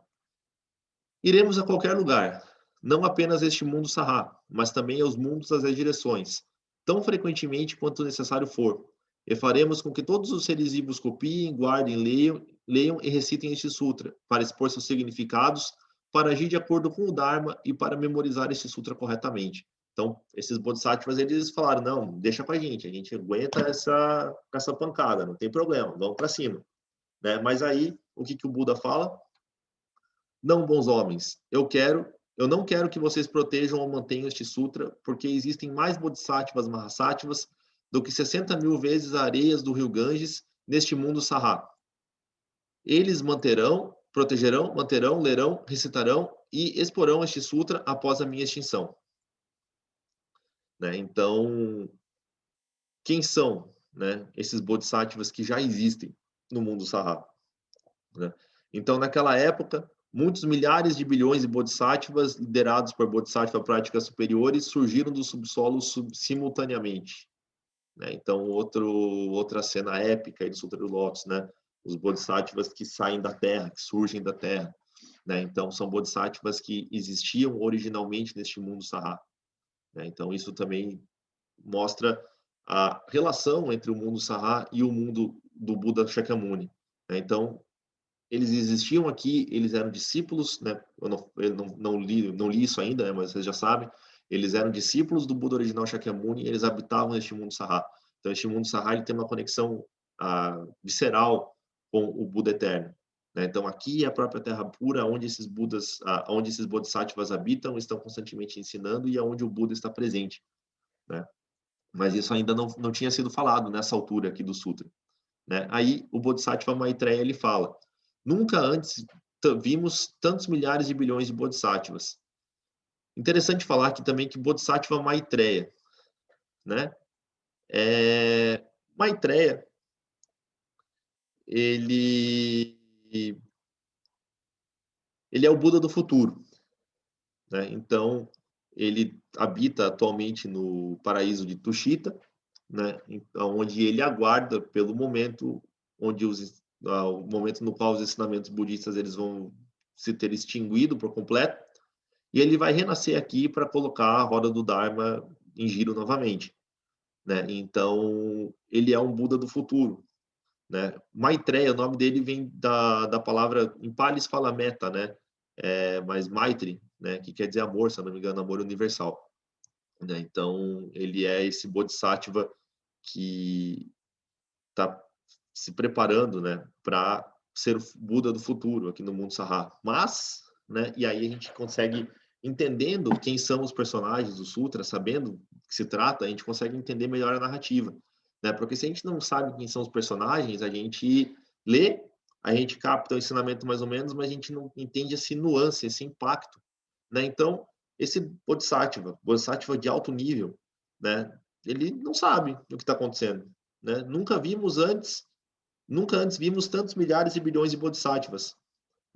[SPEAKER 1] iremos a qualquer lugar, não apenas este mundo Sarrá, mas também aos mundos das direções, tão frequentemente quanto necessário for, e faremos com que todos os seres vivos copiem, guardem, leiam e recitem este sutra, para expor seus significados, para agir de acordo com o Dharma e para memorizar este sutra corretamente. Então, esses bodhisattvas, eles falaram, não, deixa com a gente aguenta essa pancada, não tem problema, vamos para cima. Né? Mas aí, o que o Buda fala? Não, bons homens, eu não quero que vocês protejam ou mantenham este sutra, porque existem mais bodhisattvas, mahasattvas, do que 60 mil vezes areias do rio Ganges neste mundo Sarrá. Eles protegerão, manterão, lerão, recitarão e exporão este sutra após a minha extinção. Né? Então, quem são, né, esses bodhisattvas que já existem no mundo Sarrá? Né? Então, naquela época, muitos milhares de bilhões de bodhisattvas, liderados por bodhisattva práticas superiores, surgiram do subsolo simultaneamente. Né? Então, outra cena épica aí do Sutra do Lótus, né? Os bodhisattvas que saem da Terra, que surgem da Terra. Né? Então, são bodhisattvas que existiam originalmente neste mundo Sarrá. Né? Então, isso também mostra a relação entre o mundo Sarrá e o mundo do Buda Shakyamuni. Né? Então, eles existiam aqui, eles eram discípulos, né? Eu não li isso ainda, né? Mas vocês já sabem, eles eram discípulos do Buda original Shakyamuni e eles habitavam neste mundo Sarrá. Então, este mundo Sarrá ele tem uma conexão visceral com o Buda eterno. Né? Então, aqui é a própria Terra pura, onde esses Budas, onde esses Bodhisattvas habitam, estão constantemente ensinando e aonde o Buda está presente. Né? Mas isso ainda não tinha sido falado nessa altura aqui do Sutra. Né? Aí, o Bodhisattva Maitreya, ele fala: nunca antes vimos tantos milhares de bilhões de bodhisattvas. Interessante falar aqui também que Bodhisattva Maitreya, né? Maitreya, ele é o Buda do futuro, né? Então, ele habita atualmente no paraíso de Tushita, né? Onde ele aguarda pelo momento onde o momento no qual os ensinamentos budistas eles vão se ter extinguido por completo, e ele vai renascer aqui para colocar a roda do Dharma em giro novamente. Né? Então, ele é um Buda do futuro. né? Maitreya, o nome dele vem da palavra, em Pali se fala meta, né? Mas Maitri, né? Que quer dizer amor, se eu não me engano, amor universal, né? Então, ele é esse Bodhisattva que está se preparando, né, para ser o Buda do futuro aqui no mundo Sarra. Mas, né, e aí a gente consegue, entendendo quem são os personagens do Sutra, sabendo do que se trata, a gente consegue entender melhor a narrativa, né? Porque se a gente não sabe quem são os personagens, a gente lê, a gente capta o ensinamento mais ou menos, mas a gente não entende esse nuance, esse impacto, né? Então, esse Bodhisattva de alto nível, né, ele não sabe o que está acontecendo, né? Nunca antes vimos tantos milhares de bilhões de bodhisattvas,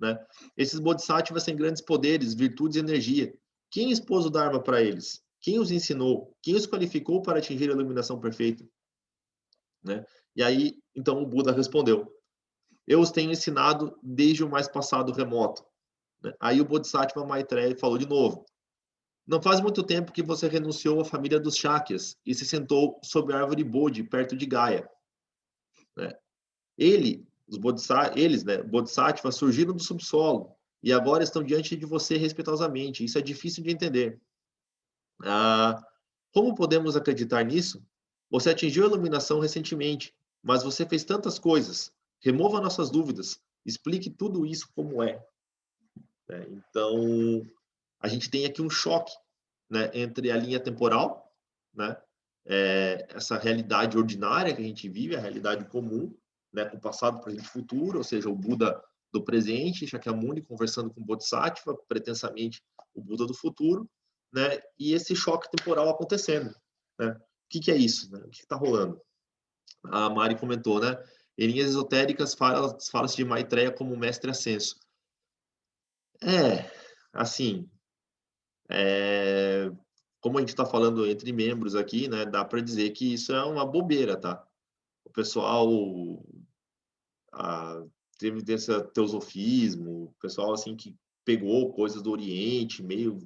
[SPEAKER 1] né? Esses bodhisattvas têm grandes poderes, virtudes e energia. Quem expôs o Dharma para eles? Quem os ensinou? Quem os qualificou para atingir a iluminação perfeita? Né? E aí, então, o Buda respondeu: eu os tenho ensinado desde o mais passado remoto. Né? Aí o Bodhisattva Maitreya falou de novo: não faz muito tempo que você renunciou à família dos Shakyas e se sentou sob a árvore Bodhi, perto de Gaia. Né? Eles, né, Bodhisattvas, surgiram do subsolo e agora estão diante de você respeitosamente. Isso é difícil de entender. Como podemos acreditar nisso? Você atingiu a iluminação recentemente, mas você fez tantas coisas. Remova nossas dúvidas. Explique tudo isso como é. Né? Então, a gente tem aqui um choque, né, entre a linha temporal, né, essa realidade ordinária que a gente vive, a realidade comum, né, com passado, presente e futuro, ou seja, o Buda do presente, Shakyamuni conversando com o Bodhisattva, pretensamente o Buda do futuro, né, e esse choque temporal acontecendo. Né? O que é isso? Né? O que está rolando? A Mari comentou, né? Em linhas esotéricas, fala-se de Maitreya como mestre ascenso. Assim, como a gente está falando entre membros aqui, né, dá para dizer que isso é uma bobeira, tá? O pessoal teve desse teosofismo, o pessoal assim que pegou coisas do Oriente, meio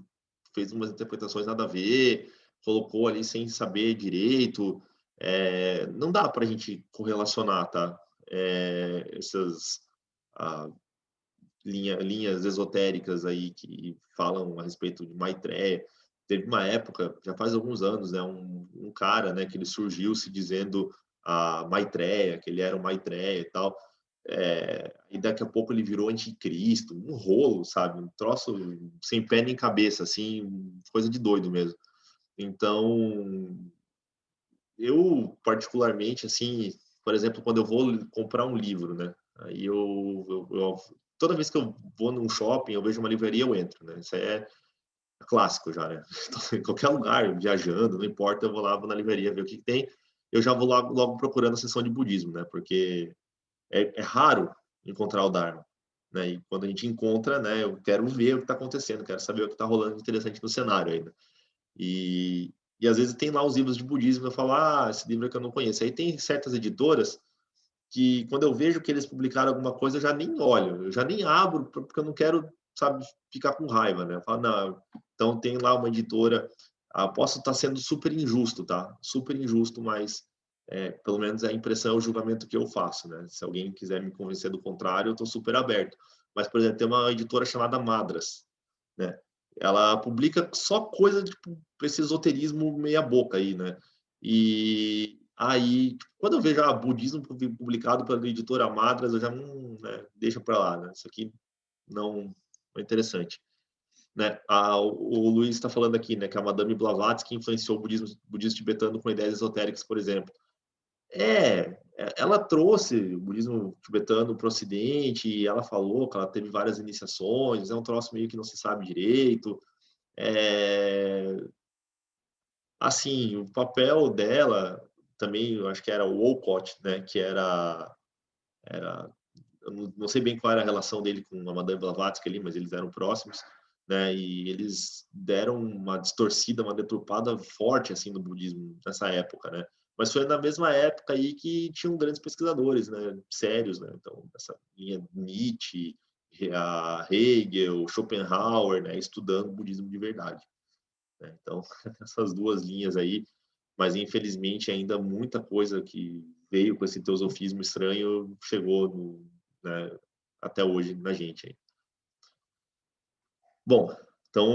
[SPEAKER 1] fez umas interpretações nada a ver, colocou ali sem saber direito. Não dá para a gente correlacionar, tá? Essas linhas esotéricas aí que falam a respeito de Maitreya. Teve uma época, já faz alguns anos, né, um cara, né, que ele surgiu se dizendo a Maitreya, que ele era o Maitreya e tal. E daqui a pouco ele virou anticristo, um rolo, sabe? Um troço sem pé nem cabeça, assim, coisa de doido mesmo. Então, eu particularmente, assim, por exemplo, quando eu vou comprar um livro, né? Aí toda vez que eu vou num shopping, eu vejo uma livraria, eu entro, né? Isso é clássico já, né? Então, em qualquer lugar, viajando, não importa, eu vou lá, vou na livraria ver o que tem. Eu já vou logo procurando a seção de budismo, né? Porque é raro encontrar o Dharma, né? E quando a gente encontra, né? Eu quero ver o que está acontecendo, quero saber o que está rolando de interessante no cenário ainda. E às vezes tem lá os livros de budismo, eu falo, esse livro é que eu não conheço. Aí tem certas editoras que, quando eu vejo que eles publicaram alguma coisa, eu já nem olho, eu já nem abro, porque eu não quero, sabe, ficar com raiva, né? Eu falo, não, então tem lá uma editora, posso estar sendo super injusto, tá? Super injusto, mas pelo menos é a impressão, é o julgamento que eu faço, né? Se alguém quiser me convencer do contrário, eu estou super aberto. Mas, por exemplo, tem uma editora chamada Madras, né? Ela publica só coisa tipo esse esoterismo meia boca aí, né? E aí, quando eu vejo budismo publicado pela editora Madras, eu já não, né, deixa para lá, né? Isso aqui não é interessante, né? O Luiz está falando aqui, né, que a Madame Blavatsky influenciou o budismo tibetano com ideias esotéricas, por exemplo. Ela trouxe o budismo tibetano para o Ocidente e ela falou que ela teve várias iniciações, é um troço meio que não se sabe direito. Assim, o papel dela também, eu acho que era o Wolcott, né, que era eu não sei bem qual era a relação dele com a Madame Blavatsky ali, mas eles eram próximos, né, e eles deram uma distorcida, uma deturpada forte, assim, no budismo nessa época, né. Mas foi na mesma época aí que tinham grandes pesquisadores, né, sérios, né, então, essa linha Nietzsche, a Hegel, Schopenhauer, né, estudando budismo de verdade. Né? Então, essas duas linhas aí, mas infelizmente ainda muita coisa que veio com esse teosofismo estranho chegou né, até hoje na gente. Aí. Bom, então,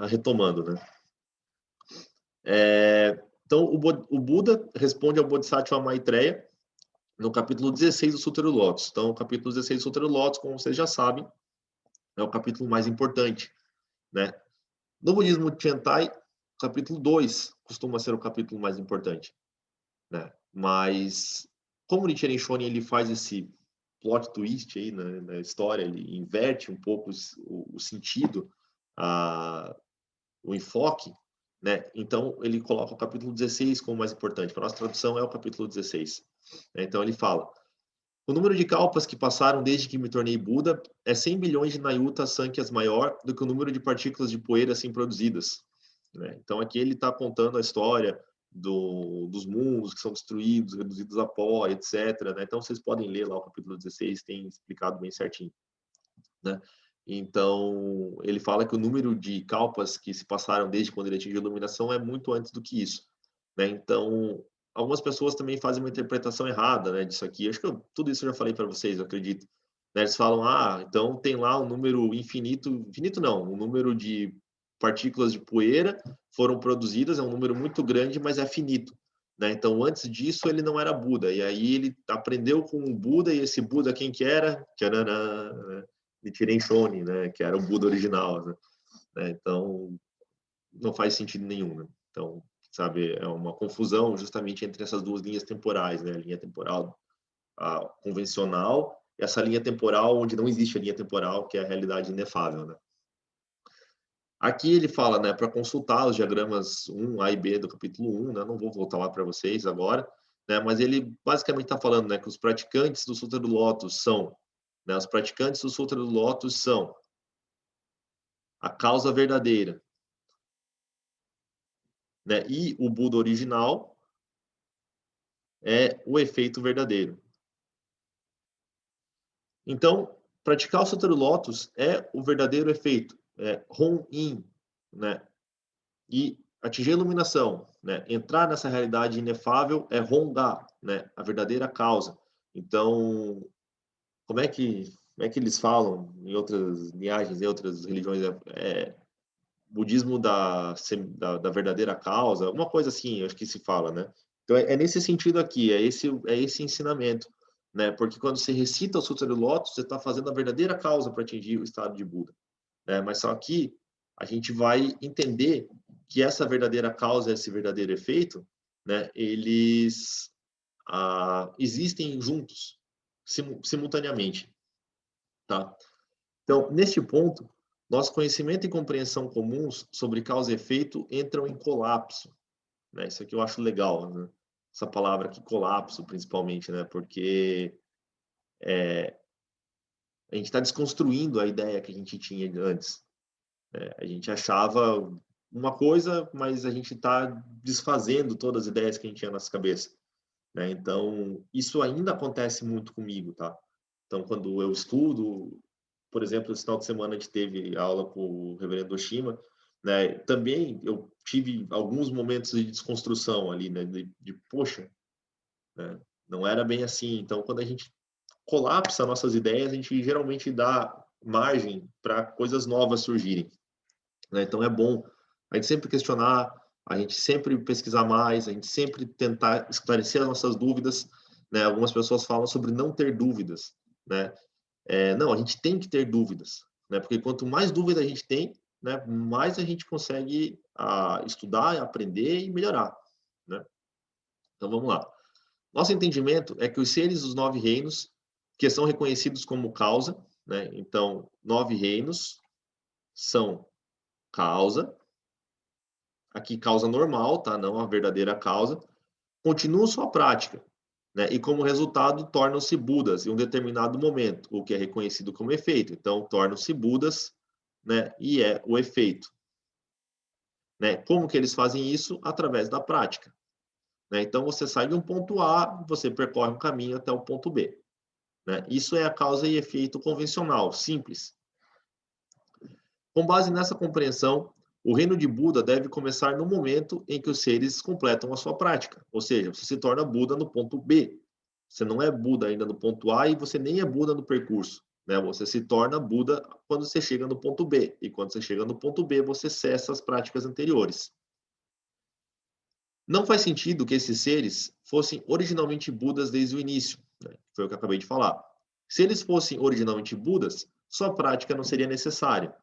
[SPEAKER 1] retomando, né? Então, o Buda responde ao Bodhisattva Maitreya no capítulo 16 do Sutra do Lótus. Então, o capítulo 16 do Sutra do Lótus, como vocês já sabem, é o capítulo mais importante, né? No budismo Tiantai, capítulo 2 costuma ser o capítulo mais importante, né? Mas, como o Nichiren Shonin ele faz esse plot twist aí na história, ele inverte um pouco o sentido, o enfoque, né? Então, ele coloca o capítulo 16 como mais importante. Para nossa tradução, é o capítulo 16. Então, ele fala: o número de kalpas que passaram desde que me tornei Buda é 100 bilhões de Nayuta Sankhya's maior do que o número de partículas de poeira assim produzidas. Né? Então, aqui ele está contando a história dos mundos que são destruídos, reduzidos a pó, etc. Né? Então, vocês podem ler lá o capítulo 16, tem explicado bem certinho. Né? Então, ele fala que o número de kalpas que se passaram desde quando ele atingiu a iluminação é muito antes do que isso. Né? Então, algumas pessoas também fazem uma interpretação errada, né, disso aqui. Acho que tudo isso eu já falei para vocês, eu acredito. Né? Eles falam, então tem lá um número infinito, infinito não, um número de partículas de poeira foram produzidas, é um número muito grande, mas é finito. Né? Então, antes disso, ele não era Buda. E aí ele aprendeu com o Buda, e esse Buda quem que era? Tchananã, né? Nichiren Shonin, né, que era o Buda original, né? Então não faz sentido nenhum, né? Então, sabe, é uma confusão justamente entre essas duas linhas temporais, né? A linha temporal convencional e essa linha temporal onde não existe a linha temporal, que é a realidade inefável, né? Aqui ele fala, né, para consultar os diagramas 1, A e B do capítulo 1, né? Não vou voltar lá para vocês agora, né? Mas ele basicamente está falando, né, que os praticantes do Sutra do Lótus são, né, os praticantes do Sutra do Lótus são a causa verdadeira, né? E o Buda original é o efeito verdadeiro. Então, praticar o Sutra do Lótus é o verdadeiro efeito, é Hon-In, né? E atingir a iluminação, né? Entrar nessa realidade inefável é Hon-Ga, né? A verdadeira causa. Então, como é que eles falam em outras linhagens, em outras religiões? Budismo da verdadeira causa, uma coisa assim, acho que se fala, né? Então, é nesse sentido aqui, é esse ensinamento, né? Porque quando você recita o Sutra do Lótus, você está fazendo a verdadeira causa para atingir o estado de Buda. Né? Mas só que a gente vai entender que essa verdadeira causa, esse verdadeiro efeito, né? Eles existem juntos, simultaneamente, tá? Então, neste ponto, nosso conhecimento e compreensão comuns sobre causa e efeito entram em colapso. Né? Isso aqui eu acho legal, né? Essa palavra aqui, colapso, principalmente, né? Porque a gente está desconstruindo a ideia que a gente tinha antes. Né? A gente achava uma coisa, mas a gente está desfazendo todas as ideias que a gente tinha na nossa cabeça. Né? Então, isso ainda acontece muito comigo, tá? Então, quando eu estudo, por exemplo, esse final de semana a gente teve aula com o reverendo Oshima, né? Também eu tive alguns momentos de desconstrução ali, né? Poxa, né? Não era bem assim. Então, quando a gente colapsa nossas ideias, a gente geralmente dá margem para coisas novas surgirem. Né? Então, é bom a gente sempre questionar, a gente sempre pesquisar mais, a gente sempre tentar esclarecer as nossas dúvidas. Né? Algumas pessoas falam sobre não ter dúvidas, né? Não, a gente tem que ter dúvidas, né? Porque quanto mais dúvida a gente tem, né, mais a gente consegue estudar, aprender e melhorar, né? Então vamos lá. Nosso entendimento é que os seres dos 9 reinos, que são reconhecidos como causa, né? Então, 9 reinos são causa, aqui causa normal, tá? Não a verdadeira causa, continuam sua prática. Né? E como resultado, tornam-se Budas em um determinado momento, o que é reconhecido como efeito. Então, tornam-se Budas, né? E é o efeito. Né? Como que eles fazem isso? Através da prática. Né? Então, você sai de um ponto A, você percorre um caminho até o ponto B. Né? Isso é a causa e efeito convencional, simples. Com base nessa compreensão, O reino de Buda deve começar no momento em que os seres completam a sua prática. Ou seja, você se torna Buda no ponto B. Você não é Buda ainda no ponto A e você nem é Buda no percurso, né? Você se torna Buda quando você chega no ponto B. E quando você chega no ponto B, você cessa as práticas anteriores. Não faz sentido que esses seres fossem originalmente Budas desde o início, né? Foi o que eu acabei de falar. Se eles fossem originalmente Budas, sua prática não seria necessária.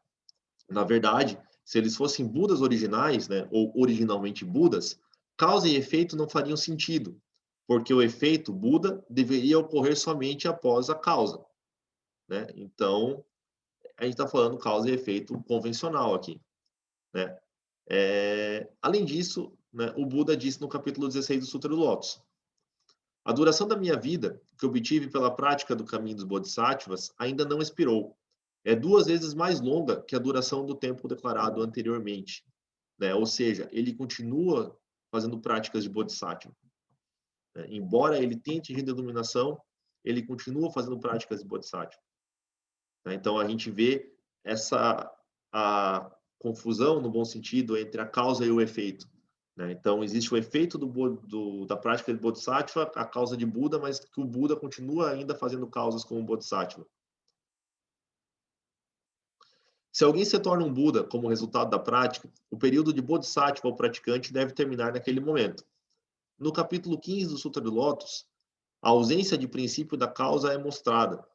[SPEAKER 1] Na verdade, se eles fossem Budas originais, né, ou originalmente Budas, causa e efeito não fariam sentido, porque o efeito Buda deveria ocorrer somente após a causa, né? Então, a gente está falando causa e efeito convencional aqui, né? Além disso, né, o Buda disse no capítulo 16 do Sutra do Lótus: a duração da minha vida, que obtive pela prática do caminho dos Bodhisattvas, ainda não expirou. É 2 vezes mais longa que a duração do tempo declarado anteriormente, né? Ou seja, ele continua fazendo práticas de Bodhisattva, né? Embora ele tenha atingido a iluminação, ele continua fazendo práticas de Bodhisattva, né? Então, a gente vê a confusão, no bom sentido, entre a causa e o efeito, né? Então, existe o efeito da prática de Bodhisattva, a causa de Buda, mas que o Buda continua ainda fazendo causas como Bodhisattva. Se alguém se torna um Buda como resultado da prática, o período de Bodhisattva ao praticante deve terminar naquele momento. No capítulo 15 do Sutra do Lótus, a ausência de princípio da causa é mostrada,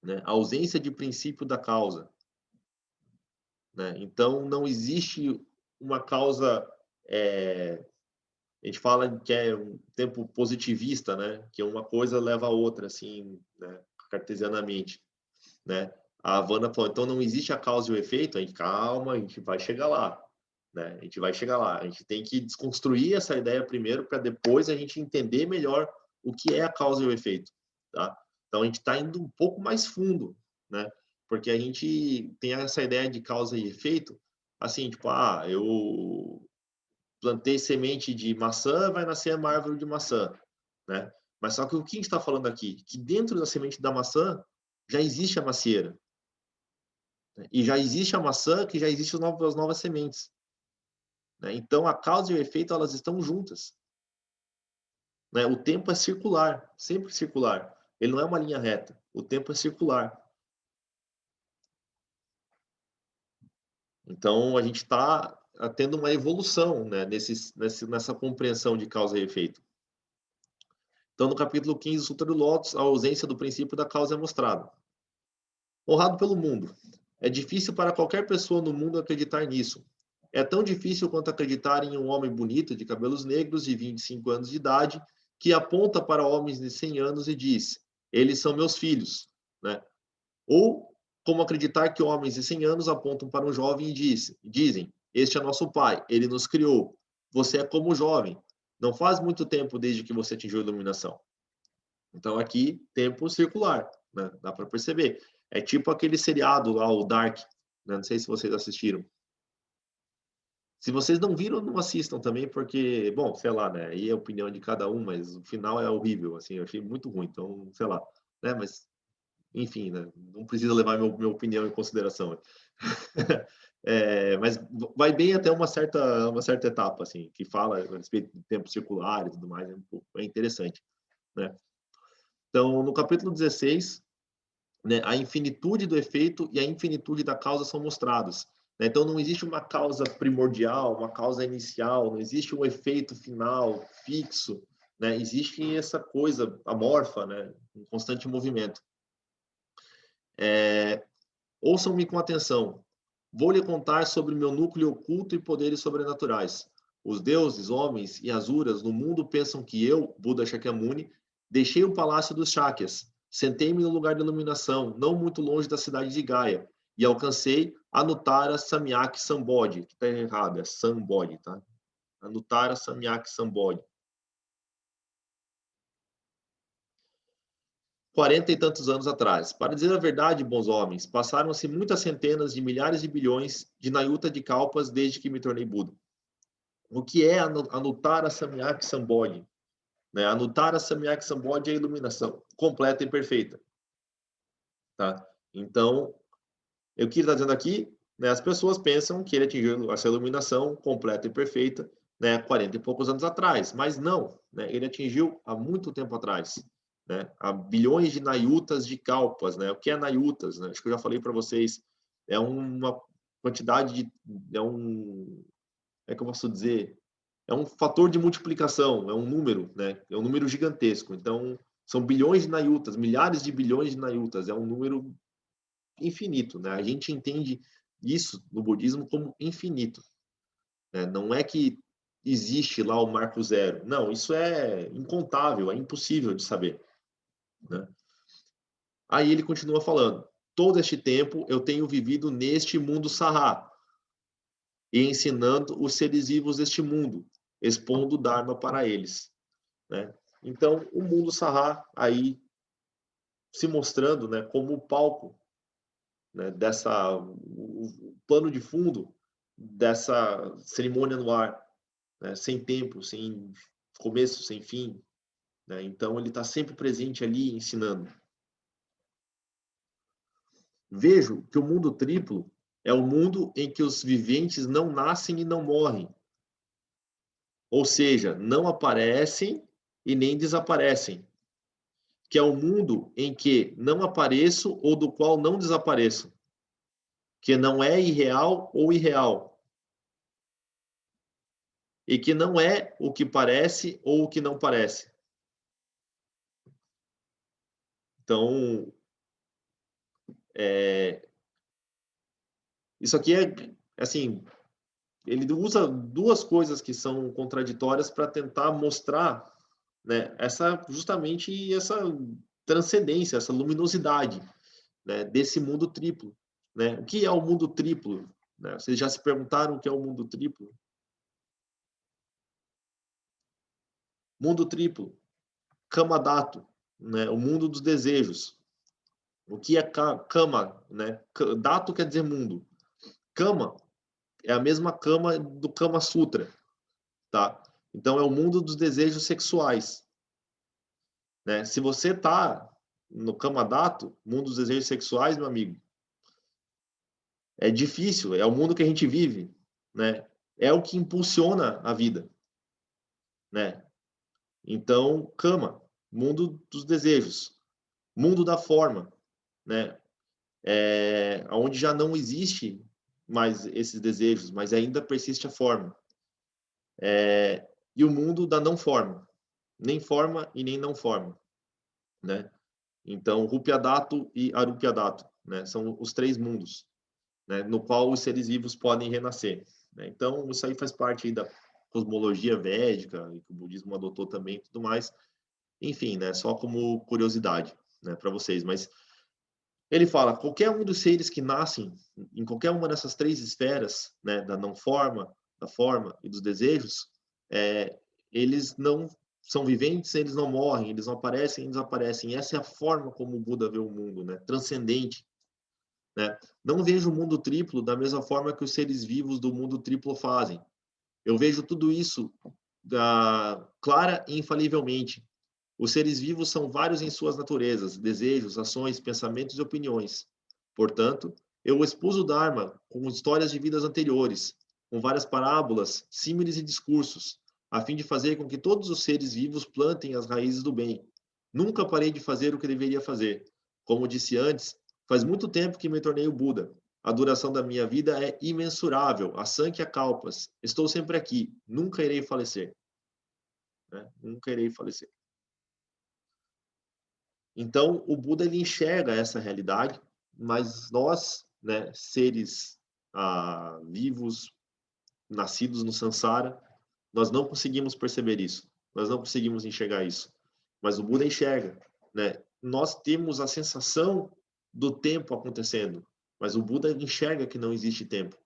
[SPEAKER 1] né? A ausência de princípio da causa, né? Então, não existe uma causa... a gente fala que é um tempo positivista, né? Que uma coisa leva a outra, assim, né? Cartesianamente, né? A Havana falou, então não existe a causa e o efeito, a gente, calma, a gente vai chegar lá, né? A gente vai chegar lá. A gente tem que desconstruir essa ideia primeiro para depois a gente entender melhor o que é a causa e o efeito, tá? Então a gente está indo um pouco mais fundo, né? Porque a gente tem essa ideia de causa e efeito, assim, tipo, eu plantei semente de maçã, vai nascer uma árvore de maçã, né? Mas só que o que a gente está falando aqui? Que dentro da semente da maçã já existe a macieira, né? E já existe a maçã, que já existem as novas sementes, né? Então, a causa e o efeito, elas estão juntas, né? O tempo é circular, sempre circular. Ele não é uma linha reta. O tempo é circular. Então, a gente está tendo uma evolução, né, nessa compreensão de causa e efeito. Então, no capítulo 15 do Sutra do Lótus, a ausência do princípio da causa é mostrada. Honrado pelo mundo. É difícil para qualquer pessoa no mundo acreditar nisso. É tão difícil quanto acreditar em um homem bonito, de cabelos negros, de 25 anos de idade, que aponta para homens de 100 anos e diz, eles são meus filhos, né? Ou como acreditar que homens de 100 anos apontam para um jovem e dizem, este é nosso pai, ele nos criou. Você é como jovem. Não faz muito tempo desde que você atingiu a iluminação. Então, aqui, tempo circular, né? Dá para perceber. É tipo aquele seriado lá, o Dark, né? Não sei se vocês assistiram. Se vocês não viram, não assistam também, porque, bom, sei lá, né? Aí é a opinião de cada um, mas o final é horrível, assim, eu achei muito ruim, então, sei lá, né? Mas, enfim, né? Não precisa levar minha opinião em consideração. Mas vai bem até uma certa etapa, assim, que fala a respeito do tempo circular e tudo mais, é interessante, né? Então, no capítulo 16, né, a infinitude do efeito e a infinitude da causa são mostrados, né? Então, não existe uma causa primordial, uma causa inicial, não existe um efeito final fixo, né? Existe essa coisa amorfa, né, em constante movimento. Ouçam-me com atenção. Vou lhe contar sobre meu núcleo oculto e poderes sobrenaturais. Os deuses, homens e asuras no mundo pensam que eu, Buda Shakyamuni, deixei o palácio dos Shakyas, sentei-me no lugar de iluminação, não muito longe da cidade de Gaia, e alcancei Anuttara Samyak Sambodhi, que está errado, é Sambodhi, tá? Anuttara Samyak Sambodhi. 40 e tantos anos atrás. Para dizer a verdade, bons homens, passaram-se muitas centenas de milhares de bilhões de Nayuta de Kalpas desde que me tornei Buda. O que é Anuttara Samyak Sambodhi? Né? Anuttara Samyak Sambodhi é a iluminação completa e perfeita. Tá? Então, o que ele está dizendo aqui? né, as pessoas pensam que ele atingiu essa iluminação completa e perfeita, né, 40 e poucos anos atrás, mas não, né, ele atingiu há muito tempo atrás, né, há bilhões de nayutas de kalpas, né? O que é nayutas, né? Acho que eu já falei para vocês, é uma quantidade de, é que eu posso dizer, é um fator de multiplicação, é um número, né? É um número gigantesco. Então, são bilhões de nayutas, milhares de bilhões de nayutas, é um número infinito, né? A gente entende isso no budismo como infinito, né? Não é que existe lá o marco zero. Não, isso é incontável, é impossível de saber, né? Aí ele continua falando: todo este tempo eu tenho vivido neste mundo sarrá e ensinando os seres vivos deste mundo, expondo o Dharma para eles, né? Então, o mundo sarrá aí se mostrando, né, como o palco, né, o plano de fundo dessa cerimônia no ar, né, sem tempo, sem começo, sem fim, né? Então, ele está sempre presente ali ensinando. Vejo que o mundo triplo é o mundo em que os viventes não nascem e não morrem. Ou seja, não aparecem e nem desaparecem. Que é o mundo em que não apareço ou do qual não desapareço. Que não é irreal ou irreal. E que não é o que parece ou o que não parece. Então, isso aqui é, assim, ele usa duas coisas que são contraditórias para tentar mostrar, né, justamente essa transcendência, essa luminosidade, né, desse mundo triplo, né? O que é o mundo triplo? Né? Vocês já se perguntaram o que é o mundo triplo? Mundo triplo, Kamadato, né? O mundo dos desejos. O que é Kama, né? Dato quer dizer mundo. Kama é a mesma Kama do Kama Sutra, tá? Então é o mundo dos desejos sexuais, né? Se você tá no Kamadato, mundo dos desejos sexuais, meu amigo, é difícil, é o mundo que a gente vive, né? É o que impulsiona a vida, né? Então, Kama, mundo dos desejos, mundo da forma, né? Onde já não existe mais esses desejos, mas ainda persiste a forma. E o mundo da não forma, nem forma e nem não forma, né? Então, Rupyadato e Arupyadato, né? São os três mundos, né? No qual os seres vivos podem renascer, né? Então, isso aí faz parte aí da cosmologia védica, que o budismo adotou também e tudo mais. Enfim, né? Só como curiosidade, né? Para vocês. Mas ele fala, qualquer um dos seres que nascem em qualquer uma dessas três esferas, né? Da não forma, da forma e dos desejos, eles não são viventes, eles não morrem, eles não aparecem e desaparecem. Essa é a forma como o Buda vê o mundo, né? Transcendente, né? Não vejo o mundo triplo da mesma forma que os seres vivos do mundo triplo fazem. Eu vejo tudo isso clara e infalivelmente. Os seres vivos são vários em suas naturezas, desejos, ações, pensamentos e opiniões. Portanto, eu expus o Dharma com histórias de vidas anteriores, com várias parábolas, símiles e discursos, a fim de fazer com que todos os seres vivos plantem as raízes do bem. Nunca parei de fazer o que deveria fazer. Como disse antes, faz muito tempo que me tornei o Buda. A duração da minha vida é imensurável, a Sankhya Kalpas. Estou sempre aqui, nunca irei falecer. Né? Nunca irei falecer. Então, o Buda ele enxerga essa realidade, mas nós, né, seres vivos, nascidos no Sansara, nós não conseguimos perceber isso, nós não conseguimos enxergar isso. Mas o Buda enxerga, né? Nós temos a sensação do tempo acontecendo, mas o Buda enxerga que não existe tempo,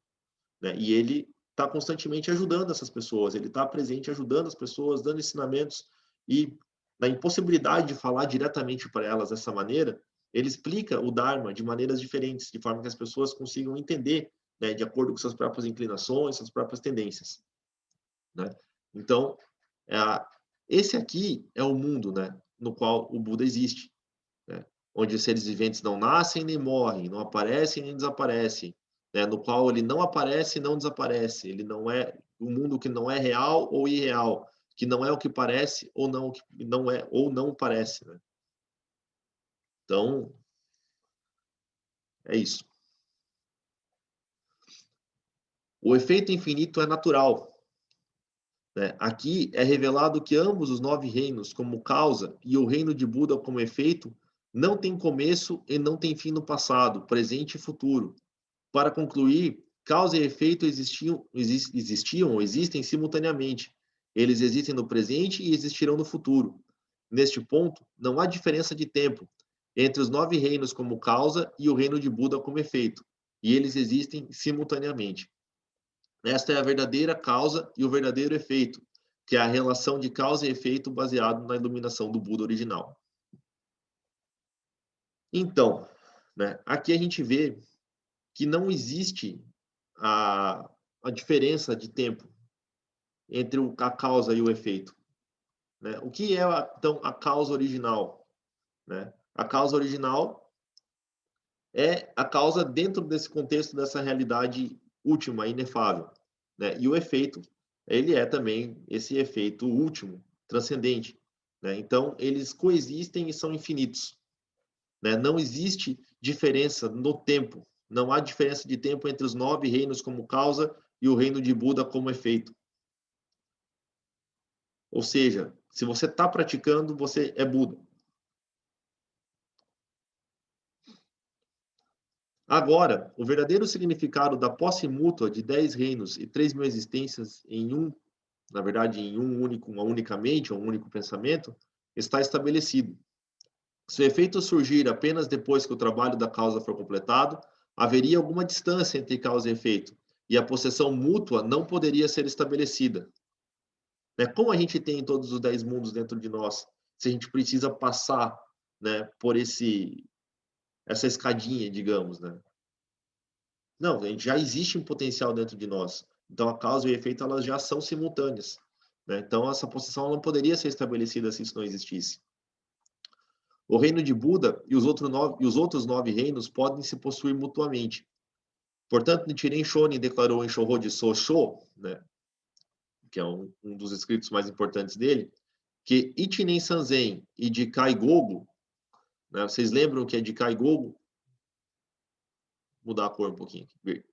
[SPEAKER 1] né? E ele está constantemente ajudando essas pessoas, ele está presente ajudando as pessoas, dando ensinamentos e na impossibilidade de falar diretamente para elas dessa maneira, ele explica o Dharma de maneiras diferentes, de forma que as pessoas consigam entender, né, de acordo com suas próprias inclinações, suas próprias tendências, né? Então, esse aqui é o mundo, né, no qual o Buda existe, né? Onde os seres viventes não nascem nem morrem, não aparecem nem desaparecem, né, no qual ele não aparece e não desaparece. Ele não é um mundo que não é real ou irreal, que não é o que parece ou não, o que não é ou não parece, né? Então, é isso. O efeito infinito é natural, né? Aqui é revelado que ambos os 9 reinos, como causa, e o reino de Buda como efeito, não têm começo e não têm fim no passado, presente e futuro. Para concluir, causa e efeito existiam ou existem simultaneamente. Eles existem no presente e existirão no futuro. Neste ponto, não há diferença de tempo entre os 9 reinos como causa e o reino de Buda como efeito, e eles existem simultaneamente. Esta é a verdadeira causa e o verdadeiro efeito, que é a relação de causa e efeito baseado na iluminação do Buda original. Então, né, aqui a gente vê que não existe a diferença de tempo entre a causa e o efeito, né? O que é, então, a causa original, né? A causa original é a causa dentro desse contexto, dessa realidade última, inefável, né? E o efeito, ele é também esse efeito último, transcendente, né? Então, eles coexistem e são infinitos, né? Não existe diferença no tempo, não há diferença de tempo entre os 9 reinos como causa e o reino de Buda como efeito. Ou seja, se você está praticando, você é Buda. Agora, o verdadeiro significado da posse mútua de 10 reinos e 3.000 existências em um, na verdade, em um único, uma única mente, um único pensamento, está estabelecido. Se o efeito surgir apenas depois que o trabalho da causa for completado, haveria alguma distância entre causa e efeito, e a possessão mútua não poderia ser estabelecida. Né? Como a gente tem todos os 10 mundos dentro de nós, se a gente precisa passar, né, por essa escadinha, digamos, né? Não, a gente já existe um potencial dentro de nós. Então, a causa e o efeito, elas já são simultâneas, né? Então, essa possessão não poderia ser estabelecida se isso não existisse. O reino de Buda e os outros 9 reinos podem se possuir mutuamente. Portanto, Nichiren Shonin declarou em Shōhō de Sōshō, né, que é um dos escritos mais importantes dele, que Ichinen Sanzen e Jikai Gogo, né, vocês lembram que é Jikai Gogo? Mudar a cor um pouquinho aqui,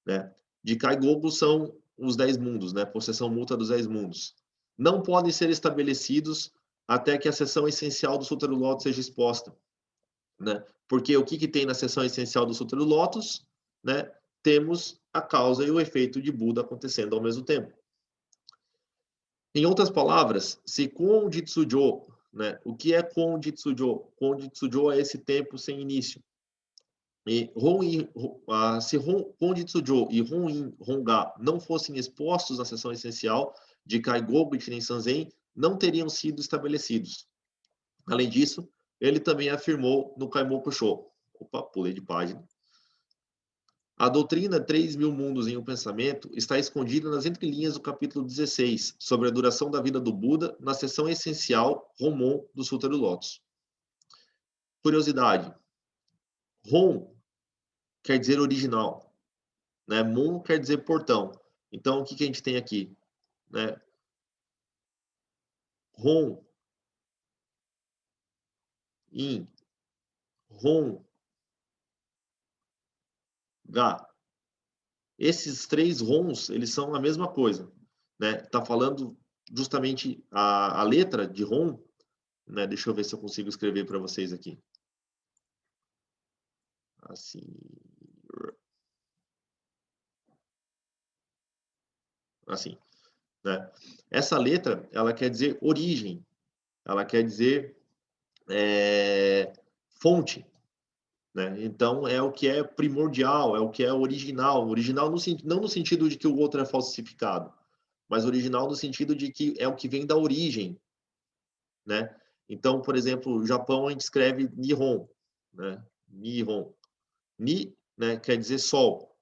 [SPEAKER 1] né? Jikai Gogo são os 10 mundos, né? Possessão mútua dos 10 mundos. Não podem ser estabelecidos até que a seção essencial do Sutra do Lótus seja exposta, né? Porque o que tem na seção essencial do Sutra do Lótus, né? Temos a causa e o efeito de Buda acontecendo ao mesmo tempo. Em outras palavras, se Konditsujo, né? O que é Konditsujo? Konditsujo é esse tempo sem início. E se Konditsujo e Honga não fossem expostos na seção essencial de Kaigogo e Ichinen Sanzen, não teriam sido estabelecidos. Além disso, ele também afirmou no Kaimoku Sho. Opa, pulei de página. A doutrina 3.000 mundos em um pensamento está escondida nas entrelinhas do capítulo 16, sobre a duração da vida do Buda, na seção essencial Romon do Sutra do Lótus. Curiosidade. Rom quer dizer original, né? Mon quer dizer portão. Então, o que a gente tem aqui? Né? Rom, in, rom, ga. Esses 3 rons, eles são a mesma coisa, né? Tá falando justamente a letra de rom, né? Deixa eu ver se eu consigo escrever para vocês aqui. Assim. Assim, né? Essa letra, ela quer dizer origem, ela quer dizer fonte, né? Então, é o que é primordial, é o que é original. Original não no sentido de que o outro é falsificado, mas original no sentido de que é o que vem da origem, né? Então, por exemplo, no Japão a gente escreve Nihon, né? Nihon. Ni, né, quer dizer sol.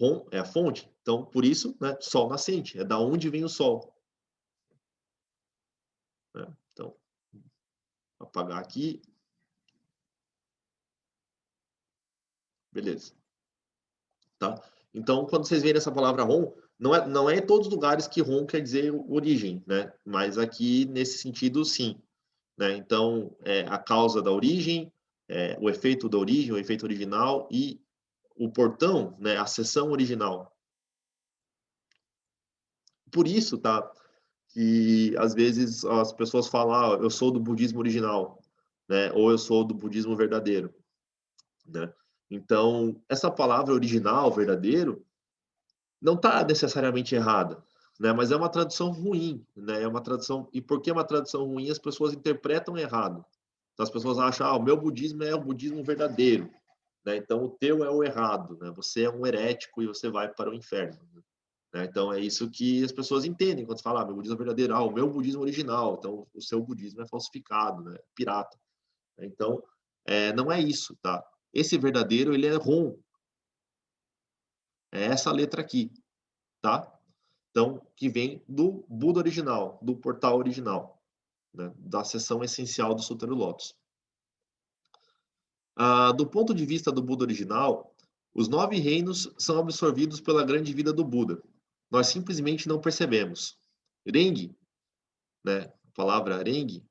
[SPEAKER 1] Hon é a fonte. Então, por isso, né, sol nascente. É da onde vem o sol. Né? Então, vou apagar aqui. Beleza. tá? Então, quando vocês verem essa palavra Ron, não é em todos os lugares que Ron quer dizer origem, né? Mas aqui, nesse sentido, sim. Né? Então, a causa da origem, o efeito da origem, o efeito original e o portão, né? A seção original. Por isso, tá? Que às vezes as pessoas falam, eu sou do budismo original, né? Ou eu sou do budismo verdadeiro, né? Então, essa palavra original, verdadeiro, não está necessariamente errada, né? Mas é uma tradução ruim, né? É uma tradução, e porque é uma tradução ruim, as pessoas interpretam errado. Então, as pessoas acham, o meu budismo é o budismo verdadeiro, né? Então o teu é o errado, né? Você é um herético e você vai para o inferno, né? Então é isso que as pessoas entendem quando falam, meu budismo é verdadeiro, o meu budismo original, então o seu budismo é falsificado, né? Pirata. Então, não é isso, tá? Esse verdadeiro, ele é Ron. É essa letra aqui, tá? Então, que vem do Buda original, do portal original, né? Da seção essencial do Sutra do Lótus. Do ponto de vista do Buda original, os 9 reinos são absorvidos pela grande vida do Buda. Nós simplesmente não percebemos. Rengi, né? A palavra Rengi,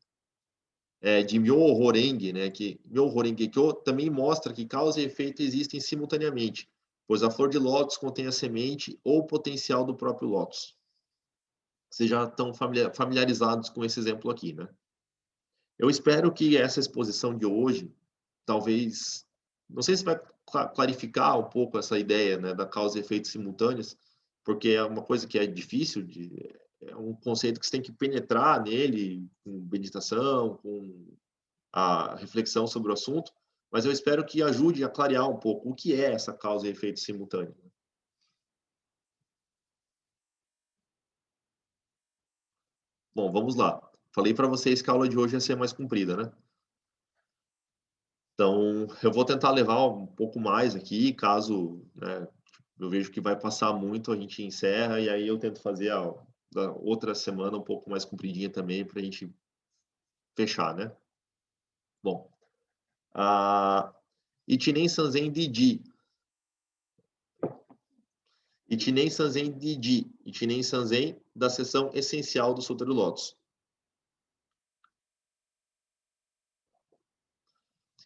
[SPEAKER 1] de Myoho Renge, né? Que Myoho Renge Kyo também mostra que causa e efeito existem simultaneamente, pois a flor de lótus contém a semente ou o potencial do próprio lótus. Vocês já estão familiarizados com esse exemplo aqui, né? Eu espero que essa exposição de hoje, talvez, não sei se vai clarificar um pouco essa ideia, né, da causa e efeitos simultâneos, porque é uma coisa que é difícil, é um conceito que você tem que penetrar nele, com meditação, com a reflexão sobre o assunto, mas eu espero que ajude a clarear um pouco o que é essa causa e efeito simultâneo. Bom, vamos lá. Falei para vocês que a aula de hoje ia ser mais comprida, né? Então, eu vou tentar levar um pouco mais aqui, caso, né, eu vejo que vai passar muito, a gente encerra, e aí eu tento fazer a outra semana um pouco mais compridinha também, para a gente fechar, né? Bom, Ichinen Sanzen Diji. Ichinen Sanzen Diji. Ichinen Sanzen da seção essencial do Sutra do Lótus.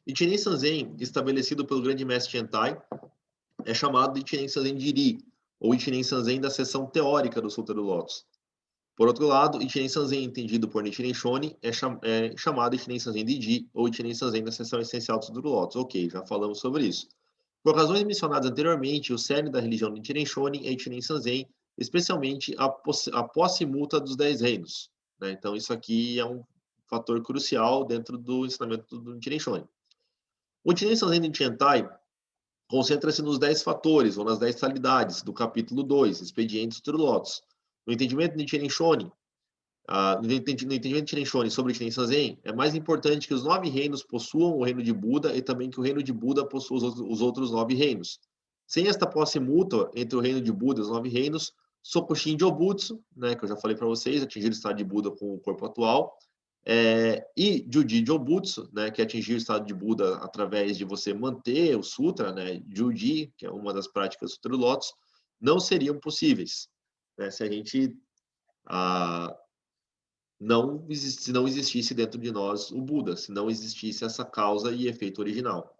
[SPEAKER 1] Ichinen Sanzen, estabelecido pelo grande mestre Chentai, é chamado de Ichinen Sanzen Jiri, ou Ichinen Sanzen da seção teórica do Sutra do Lótus. Por outro lado, Ichinen Sanzen, entendido por Nichiren Shonin, é chamado Ichinen Sanzen Diji, ou Ichinen Sanzen da seção essencial do Sutra do Lótus. Ok, já falamos sobre isso. Por razões mencionadas anteriormente, o cerne da religião de Nichiren Shonin é Ichinen Sanzen, especialmente a posse mútua dos 10 reinos, né? Então, isso aqui é um fator crucial dentro do ensinamento do Nichiren Shonin. O Ichinen Sanzen de Chentai concentra-se nos 10 fatores, ou nas 10 qualidades, do capítulo 2, Expedientes do Lótus. No entendimento de Nichiren Shonin, no entendimento de Nichiren Shonin sobre Ichinen Sanzen, é mais importante que os 9 reinos possuam o reino de Buda e também que o reino de Buda possua os outros 9 reinos. Sem esta posse mútua entre o reino de Buda e os 9 reinos, Sokushin Jobutsu, né, que eu já falei para vocês, atingir o estado de Buda com o corpo atual, e Juji Jobutsu, né, que é atingir o estado de Buda através de você manter o sutra, né, Juji, que é uma das práticas do Sutra do Lótus, não seriam possíveis, né, se a gente se não existisse dentro de nós o Buda, se não existisse essa causa e efeito original.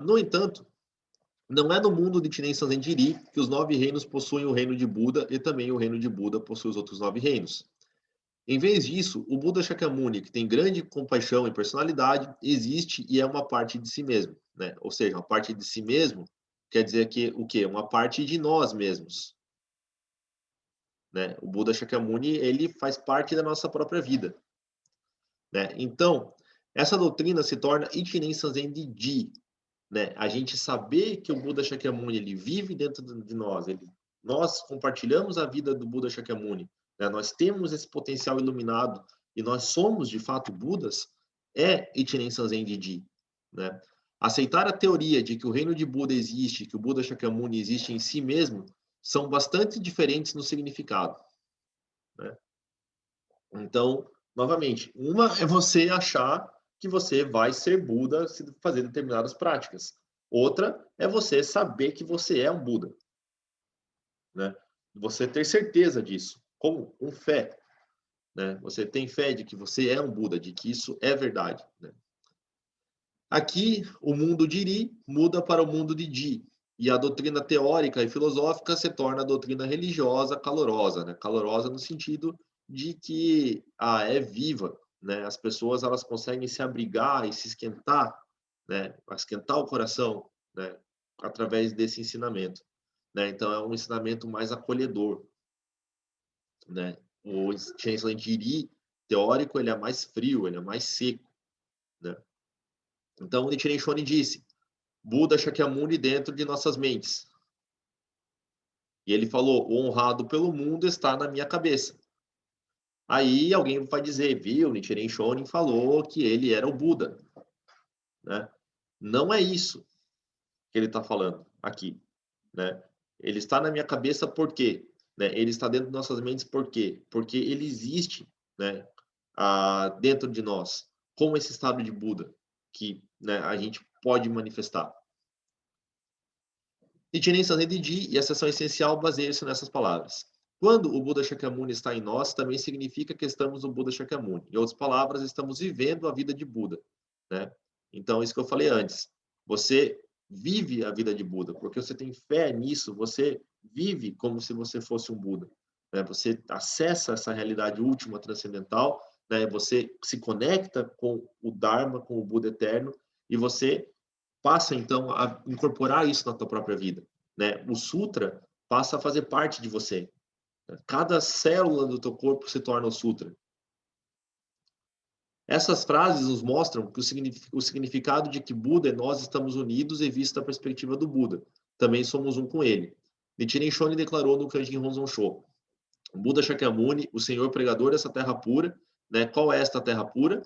[SPEAKER 1] No entanto, não é no mundo de Ichinen Sanzen Jiri que os 9 reinos possuem o reino de Buda e também o reino de Buda possui os outros 9 reinos. Em vez disso, o Buda Shakyamuni, que tem grande compaixão e personalidade, existe e é uma parte de si mesmo, né? Ou seja, uma parte de si mesmo quer dizer que o quê? Uma parte de nós mesmos, né? O Buda Shakyamuni, ele faz parte da nossa própria vida, né? Então, essa doutrina se torna Ichinen Sanzen Diji, né? A gente saber que o Buda Shakyamuni ele vive dentro de nós, nós compartilhamos a vida do Buda Shakyamuni, né? Nós temos esse potencial iluminado e nós somos de fato Budas, é Ichinen Sanzen Diji, né? Aceitar a teoria de que o reino de Buda existe, que o Buda Shakyamuni existe em si mesmo, são bastante diferentes no significado, né? Então, novamente, uma é você achar que você vai ser Buda se fazer determinadas práticas. Outra é você saber que você é um Buda, né? Você ter certeza disso, com fé, né? Você tem fé de que você é um Buda, de que isso é verdade, né? Aqui, o mundo de Iri muda para o mundo de Di, e a doutrina teórica e filosófica se torna a doutrina religiosa calorosa, né? Calorosa no sentido de que é viva, né? As pessoas elas conseguem se abrigar e se esquentar, né? Esquentar o coração, né? Através desse ensinamento, né? Então é um ensinamento mais acolhedor, né? O Chenzen de Iri teórico ele é mais frio, ele é mais seco, né? Então o Nichiren Shonin disse: Buda Shakyamuni dentro de nossas mentes. E ele falou: o honrado pelo mundo está na minha cabeça. Aí alguém vai dizer, viu, Nichiren Shonin falou que ele era o Buda, né? Não é isso que ele está falando aqui, né? Ele está na minha cabeça por quê? Né? Ele está dentro de nossas mentes por quê? Porque ele existe, né? Dentro de nós, como esse estado de Buda que, né, a gente pode manifestar. Nichiren Sanzen Di e a sessão essencial baseia-se nessas palavras. Quando o Buda Shakyamuni está em nós, também significa que estamos no Buda Shakyamuni. Em outras palavras, estamos vivendo a vida de Buda, né? Então, isso que eu falei antes. Você vive a vida de Buda, porque você tem fé nisso, você vive como se você fosse um Buda, né? Você acessa essa realidade última, transcendental, né? Você se conecta com o Dharma, com o Buda eterno, e você passa, então, a incorporar isso na tua própria vida, né? O Sutra passa a fazer parte de você. Cada célula do teu corpo se torna o Sutra. Essas frases nos mostram que o significado de que Buda e nós estamos unidos é visto da perspectiva do Buda. Também somos um com ele. Nichiren Shonin declarou no Kanjin Honzon Sho: Buda Shakyamuni, o Senhor pregador dessa terra pura, né? Qual é esta terra pura?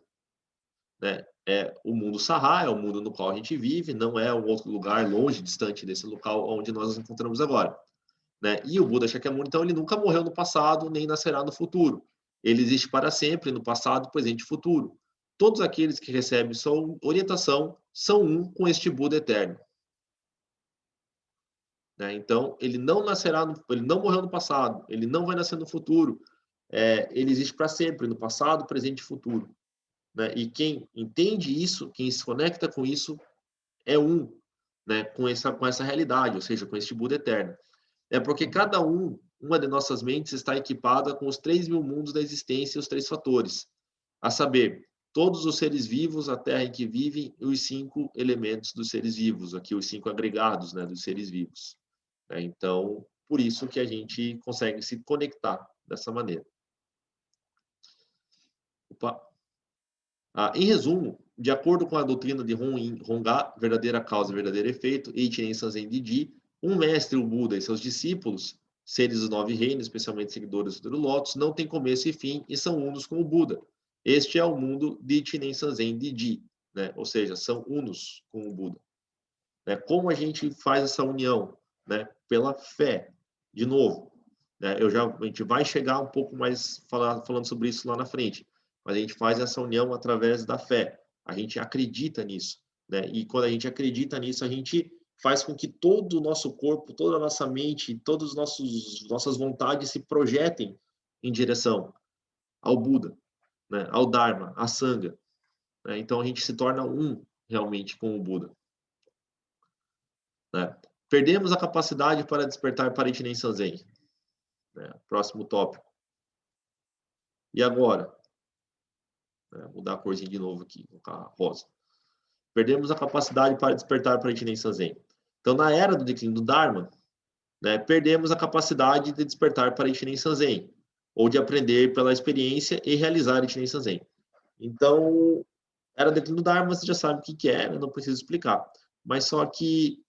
[SPEAKER 1] Né? É o mundo Sarra, é o mundo no qual a gente vive, não é um outro lugar longe, distante desse local onde nós nos encontramos agora. Né? E o Buda Shakyamuni, então, ele nunca morreu no passado, nem nascerá no futuro. Ele existe para sempre, no passado, presente e futuro. Todos aqueles que recebem sua orientação são um com este Buda eterno. Né? Então, ele não nascerá, ele não morreu no passado, ele não vai nascer no futuro. Ele existe para sempre, no passado, presente e futuro. Né? E quem entende isso, quem se conecta com isso, é um, né? com essa realidade, ou seja, com este Buda eterno. É porque cada uma de nossas mentes está equipada com os 3.000 mundos da existência e os 3 fatores, a saber, todos os seres vivos, a terra em que vivem e os 5 elementos dos seres vivos, aqui os 5 agregados, né, dos seres vivos. Então, por isso que a gente consegue se conectar dessa maneira. Opa. Em resumo, de acordo com a doutrina de Honga, verdadeira causa e verdadeiro efeito, e Ichinen Sanzen Di, um mestre, o Buda e seus discípulos, seres dos 9 reinos, especialmente seguidores do Lótus, não têm começo e fim e são unos com o Buda. Este é o mundo de Ichinen Sanzen Di, né? Ou seja, são unos com o Buda. Né? Como a gente faz essa união? Né? Pela fé. De novo, né? A gente vai chegar um pouco mais falando sobre isso lá na frente. Mas a gente faz essa união através da fé. A gente acredita nisso, né? E quando a gente acredita nisso, a gente faz com que todo o nosso corpo, toda a nossa mente, todas as nossas vontades se projetem em direção ao Buda, né? Ao Dharma, à Sangha. Né? Então a gente se torna um realmente com o Buda. Né? Perdemos a capacidade para despertar para Ichinen Sanzen. Né? Próximo tópico. E agora? Mudar a corzinha de novo aqui, colocar rosa. Perdemos a capacidade para despertar para Ichinen Sanzen. Então, na era do declínio do Dharma, né, perdemos a capacidade de despertar para Ichinen Sanzen, ou de aprender pela experiência e realizar Ichinen Sanzen. Então, era do declínio do Dharma, você já sabe o que é, não preciso explicar. Mas só que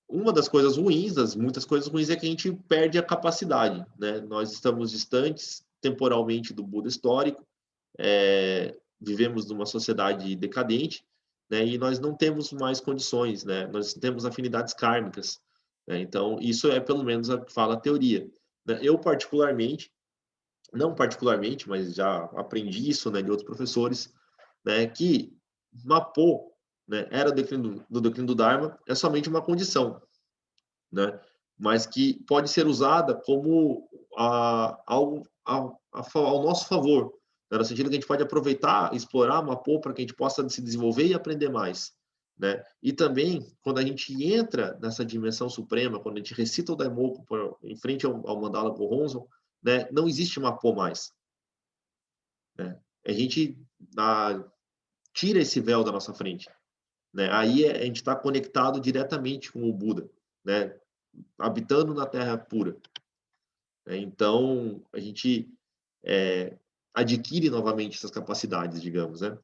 [SPEAKER 1] uma das coisas ruins, das muitas coisas ruins, é que a gente perde a capacidade. Né? Nós estamos distantes temporalmente do Buda histórico, vivemos numa sociedade decadente, né? E nós não temos mais condições, né? Nós temos afinidades kármicas. Né? Então, isso é pelo menos o que fala a teoria. Né? Eu, particularmente, não particularmente, mas já aprendi isso, né, de outros professores, né, que Mapô, né, era do declínio do Dharma, é somente uma condição, né, mas que pode ser usada como algo ao nosso favor, né, no sentido que a gente pode aproveitar, explorar Mapô para que a gente possa se desenvolver e aprender mais, né? E também, quando a gente entra nessa dimensão suprema, quando a gente recita o Daimoku em frente ao Mandala Gohonzon, né, não existe Mapô mais, né? A gente tira esse véu da nossa frente, né? Aí a gente está conectado diretamente com o Buda, né? Habitando na Terra pura, né? Então a gente adquire novamente essas capacidades, digamos, né?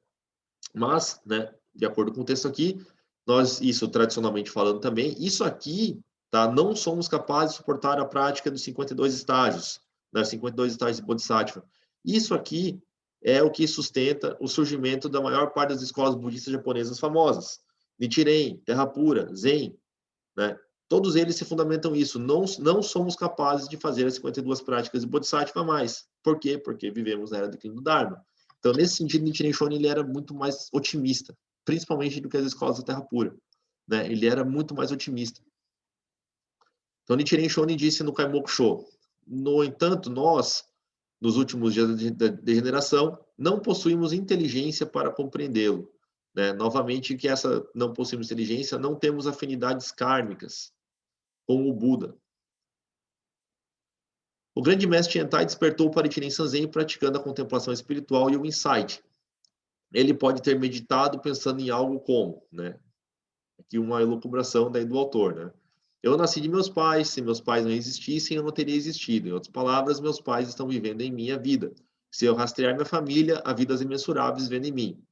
[SPEAKER 1] Mas, né, de acordo com o texto aqui, nós, isso tradicionalmente falando também, isso aqui, tá? Não somos capazes de suportar a prática dos 52 estágios, né? 52 estágios de Bodhisattva. Isso aqui é o que sustenta o surgimento da maior parte das escolas budistas japonesas famosas. Nichiren, Terra Pura, Zen, né? Todos eles se fundamentam nisso. Não somos capazes de fazer as 52 práticas de Bodhisattva mais. Por quê? Porque vivemos na era do declínio do Dharma. Então, nesse sentido, Nichiren Shonin ele era muito mais otimista, principalmente do que as escolas da Terra Pura, né? Ele era muito mais otimista. Então, Nichiren Shonin disse no Kaimoku Sho: no entanto, nós, nos últimos dias da degeneração, não possuímos inteligência para compreendê-lo, né? Novamente, que essa não possuímos inteligência, não temos afinidades kármicas com o Buda. O grande mestre Tiantai despertou para Nichiren Sanzen praticando a contemplação espiritual e o insight. Ele pode ter meditado pensando em algo como, né? Aqui uma elucubração daí do autor, né? Eu nasci de meus pais, se meus pais não existissem, eu não teria existido. Em outras palavras, meus pais estão vivendo em minha vida. Se eu rastrear minha família, há vidas imensuráveis vivendo em mim.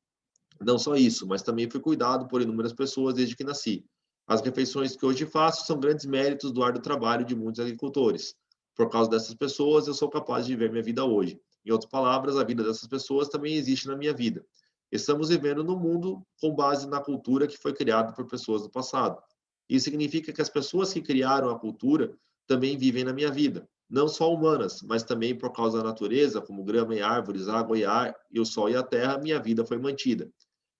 [SPEAKER 1] Não só isso, mas também fui cuidado por inúmeras pessoas desde que nasci. As refeições que hoje faço são grandes méritos do árduo trabalho de muitos agricultores. Por causa dessas pessoas, eu sou capaz de viver minha vida hoje. Em outras palavras, a vida dessas pessoas também existe na minha vida. Estamos vivendo num mundo com base na cultura que foi criada por pessoas do passado. Isso significa que as pessoas que criaram a cultura também vivem na minha vida. Não só humanas, mas também por causa da natureza, como grama e árvores, água e ar, e o sol e a terra, minha vida foi mantida.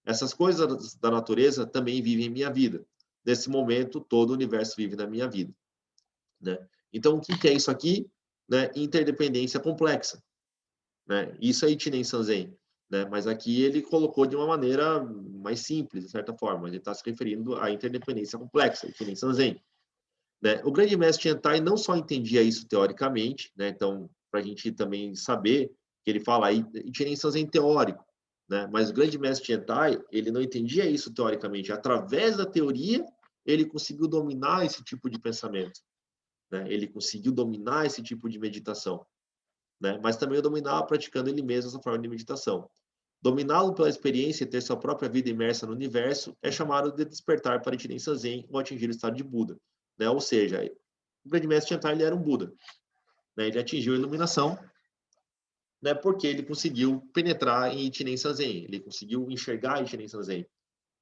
[SPEAKER 1] Essas coisas da natureza também vivem em minha vida. Nesse momento, todo o universo vive na minha vida, né? Então, o que é isso aqui? Né? Interdependência complexa, né? Isso é Ichinen Sanzen, né? Mas aqui ele colocou de uma maneira mais simples, de certa forma. Ele está se referindo à interdependência complexa, Ichinen Sanzen, né? O grande mestre Tiantai não só entendia isso teoricamente, né? Então, para a gente também saber que ele fala aí, Ichinen Sanzen teórico, né? Mas o grande mestre Tiantai, ele não entendia isso teoricamente. Através da teoria, ele conseguiu dominar esse tipo de pensamento, né? Ele conseguiu dominar esse tipo de meditação, né? Mas também o dominar praticando ele mesmo essa forma de meditação. Dominá-lo pela experiência e ter sua própria vida imersa no universo é chamado de despertar para Ichinen Sanzen ou atingir o estado de Buda, né? Ou seja, o grande mestre Tiantai ele era um Buda, né? Ele atingiu a iluminação, né? Porque ele conseguiu penetrar em Ichinen Sanzen, ele conseguiu enxergar Ichinen Sanzen,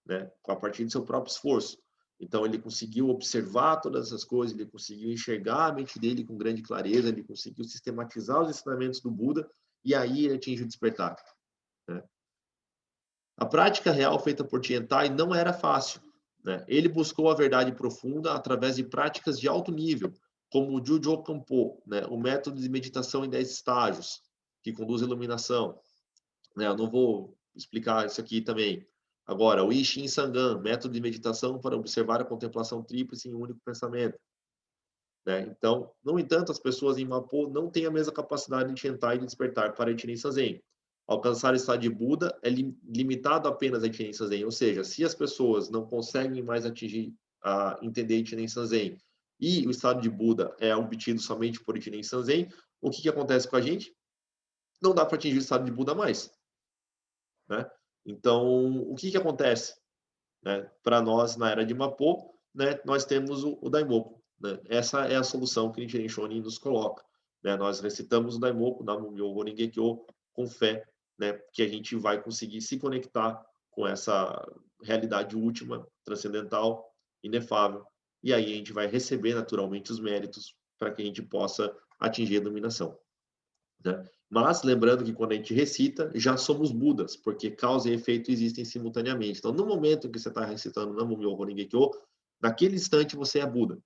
[SPEAKER 1] né? A partir do seu próprio esforço. Então ele conseguiu observar todas essas coisas, ele conseguiu enxergar a mente dele com grande clareza, ele conseguiu sistematizar os ensinamentos do Buda e aí ele atinge o despertar, né? A prática real feita por Tiantai não era fácil, né? Ele buscou a verdade profunda através de práticas de alto nível, como o Jujo Kampo, né? O método de meditação em 10 estágios, que conduz à iluminação, né? Eu não vou explicar isso aqui também. Agora, o I Ching Sangan, método de meditação para observar a contemplação tríplice em um único pensamento, né? Então, no entanto, as pessoas em Mapo não têm a mesma capacidade de Tiantai de despertar para a Ichinen Sanzen. Alcançar o estado de Buda é limitado apenas a Ichinen Sanzen, ou seja, se as pessoas não conseguem mais entender Ichinen Sanzen e o estado de Buda é obtido somente por Ichinen Sanzen, o que acontece com a gente? Não dá para atingir o estado de Buda mais, né? Então, o que acontece, né? Para nós, na era de Mapo, né, nós temos o Daimoku, né? Essa é a solução que Nichiren Shonin nos coloca, né? Nós recitamos o Daimoku, Nam-myoho Renge-kyo, com fé, né, que a gente vai conseguir se conectar com essa realidade última, transcendental, inefável, e aí a gente vai receber naturalmente os méritos para que a gente possa atingir a iluminação. né? Mas lembrando que quando a gente recita, já somos Budas, porque causa e efeito existem simultaneamente. Então, no momento em que você está recitando Nam-myoho Renge Kyo, naquele instante você é Buda.